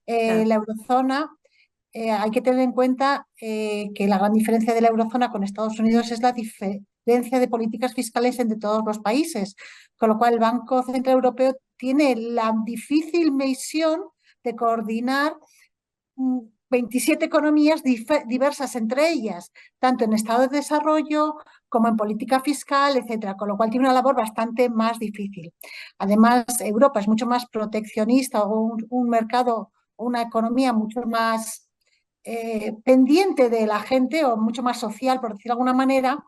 La eurozona, hay que tener en cuenta que la gran diferencia de la eurozona con Estados Unidos es la diferencia de políticas fiscales entre todos los países, con lo cual el Banco Central Europeo tiene la difícil misión de coordinar 27 economías diversas entre ellas, tanto en estado de desarrollo como en política fiscal, etcétera, con lo cual tiene una labor bastante más difícil. Además, Europa es mucho más proteccionista, o un mercado o una economía mucho más pendiente de la gente, o mucho más social, por decirlo de alguna manera,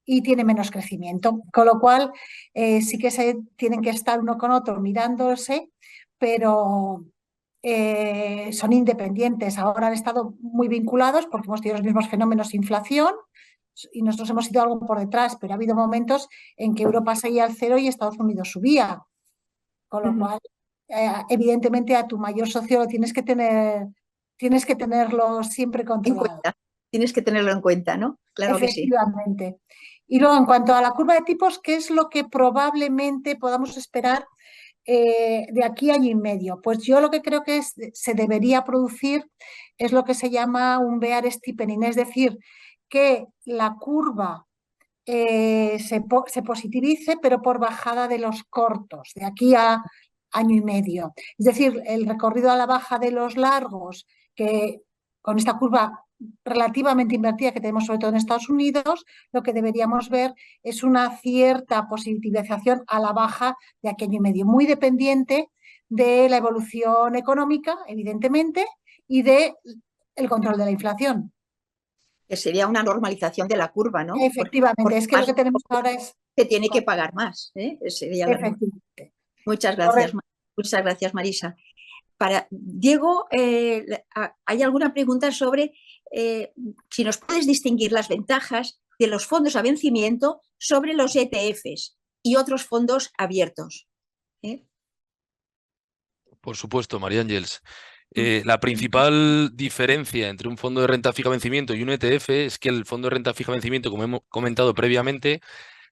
y tiene menos crecimiento, con lo cual sí que se tienen que estar uno con otro mirándose, pero son independientes. Ahora han estado muy vinculados porque hemos tenido los mismos fenómenos de inflación y nosotros hemos ido algo por detrás, pero ha habido momentos en que Europa seguía al cero y Estados Unidos subía, con lo cual evidentemente a tu mayor socio lo tienes que tenerlo siempre controlado. Tienes que tenerlo en cuenta, ¿no? Claro que sí. Efectivamente. Y luego, en cuanto a la curva de tipos, ¿qué es lo que probablemente podamos esperar de aquí a año y medio? Pues yo lo que creo que se debería producir es lo que se llama un bear steepening, es decir, que la curva se positivice, pero por bajada de los cortos, de aquí a año y medio. Es decir, el recorrido a la baja de los largos, que con esta curva relativamente invertida que tenemos sobre todo en Estados Unidos, lo que deberíamos ver es una cierta positivización a la baja de aquí a año y medio, muy dependiente de la evolución económica, evidentemente, y del control de la inflación. Que sería una normalización de la curva, ¿no? Efectivamente, es que lo que tenemos ahora es que tiene que pagar más. Sería efectivamente. Muchas gracias, Marisa. Para Diego, ¿hay alguna pregunta sobre si nos puedes distinguir las ventajas de los fondos a vencimiento sobre los ETFs y otros fondos abiertos? Por supuesto, María Ángeles. La principal diferencia entre un fondo de renta fija a vencimiento y un ETF es que el fondo de renta fija a vencimiento, como hemos comentado previamente,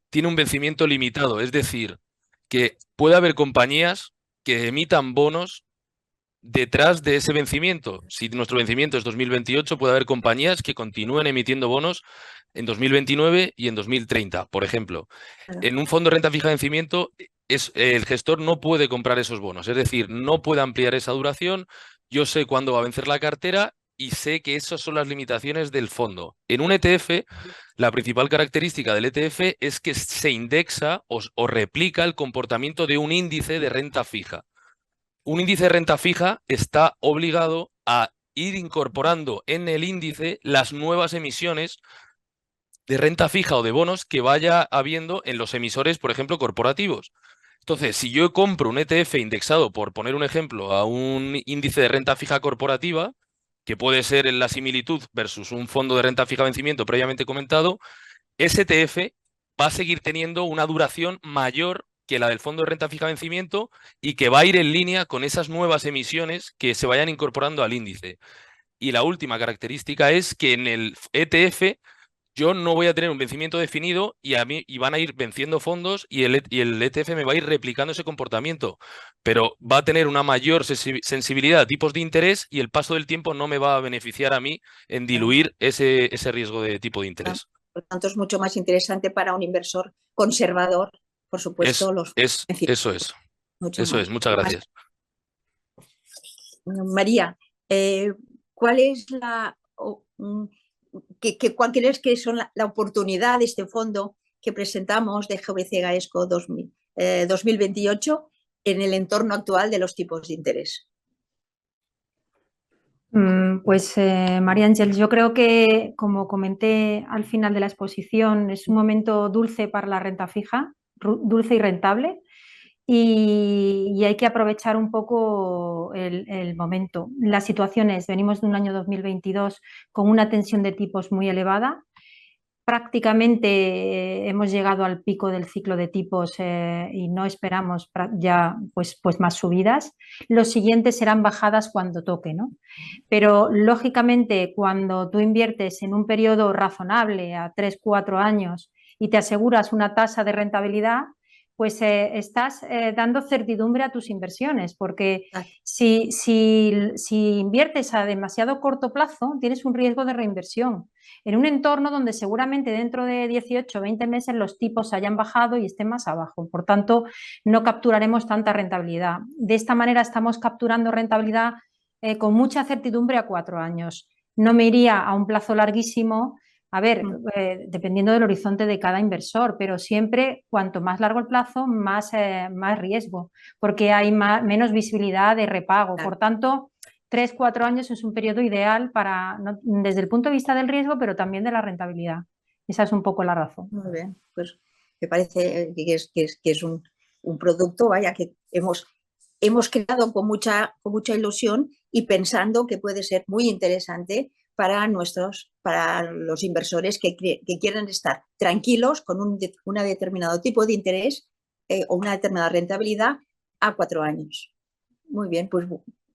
tiene un vencimiento limitado. Es decir, que puede haber compañías que emitan bonos detrás de ese vencimiento. Si nuestro vencimiento es 2028, puede haber compañías que continúen emitiendo bonos en 2029 y en 2030, por ejemplo. En un fondo de renta fija de vencimiento, el gestor no puede comprar esos bonos, es decir, no puede ampliar esa duración. Yo sé cuándo va a vencer la cartera y sé que esas son las limitaciones del fondo. En un ETF, la principal característica del ETF es que se indexa o replica el comportamiento de un índice de renta fija. Un índice de renta fija está obligado a ir incorporando en el índice las nuevas emisiones de renta fija o de bonos que vaya habiendo en los emisores, por ejemplo, corporativos. Entonces, si yo compro un ETF indexado, por poner un ejemplo, a un índice de renta fija corporativa, que puede ser en la similitud versus un fondo de renta fija vencimiento previamente comentado, ese ETF va a seguir teniendo una duración mayor que la del fondo de renta fija vencimiento y que va a ir en línea con esas nuevas emisiones que se vayan incorporando al índice. Y la última característica es que en el ETF yo no voy a tener un vencimiento definido y van a ir venciendo fondos y el ETF me va a ir replicando ese comportamiento, pero va a tener una mayor sensibilidad a tipos de interés y el paso del tiempo no me va a beneficiar a mí en diluir ese riesgo de tipo de interés. Por lo tanto, es mucho más interesante para un inversor conservador, por supuesto. Eso es. Muchas gracias. María, ¿cuál es ¿cuál crees que son la oportunidad de este fondo que presentamos de GVC Gaesco 2028 en el entorno actual de los tipos de interés? Pues María Ángel, yo creo que, como comenté al final de la exposición, es un momento dulce para la renta fija, dulce y rentable, y hay que aprovechar un poco el momento. Las situaciones, venimos de un año 2022 con una tensión de tipos muy elevada. Prácticamente hemos llegado al pico del ciclo de tipos y no esperamos ya pues más subidas. Los siguientes serán bajadas cuando toque, ¿no? Pero lógicamente cuando tú inviertes en un periodo razonable a 3-4 años y te aseguras una tasa de rentabilidad, pues estás dando certidumbre a tus inversiones, porque si inviertes a demasiado corto plazo, tienes un riesgo de reinversión en un entorno donde seguramente dentro de 18 o 20 meses los tipos hayan bajado y estén más abajo. Por tanto, no capturaremos tanta rentabilidad. De esta manera estamos capturando rentabilidad con mucha certidumbre a 4 años. No me iría a un plazo larguísimo. A ver, dependiendo del horizonte de cada inversor, pero siempre cuanto más largo el plazo, más riesgo, porque hay menos visibilidad de repago. Por tanto, 3-4 años es un periodo ideal desde el punto de vista del riesgo, pero también de la rentabilidad. Esa es un poco la razón. Muy bien, pues me parece que es un producto, vaya, que hemos creado con mucha ilusión y pensando que puede ser muy interesante para los inversores que quieran estar tranquilos con un determinado tipo de interés o una determinada rentabilidad a 4 años. Muy bien, pues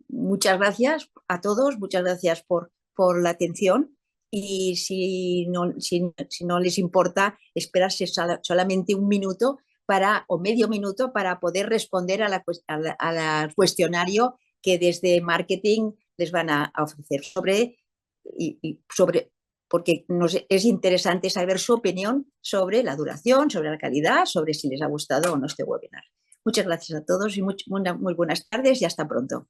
muchas gracias a todos, muchas gracias por la atención y si no les importa, esperarse solamente un minuto o medio minuto para poder responder al cuestionario que desde marketing les van a ofrecer porque es interesante saber su opinión sobre la duración, sobre la calidad, sobre si les ha gustado o no este webinar. Muchas gracias a todos y muy buenas tardes y hasta pronto.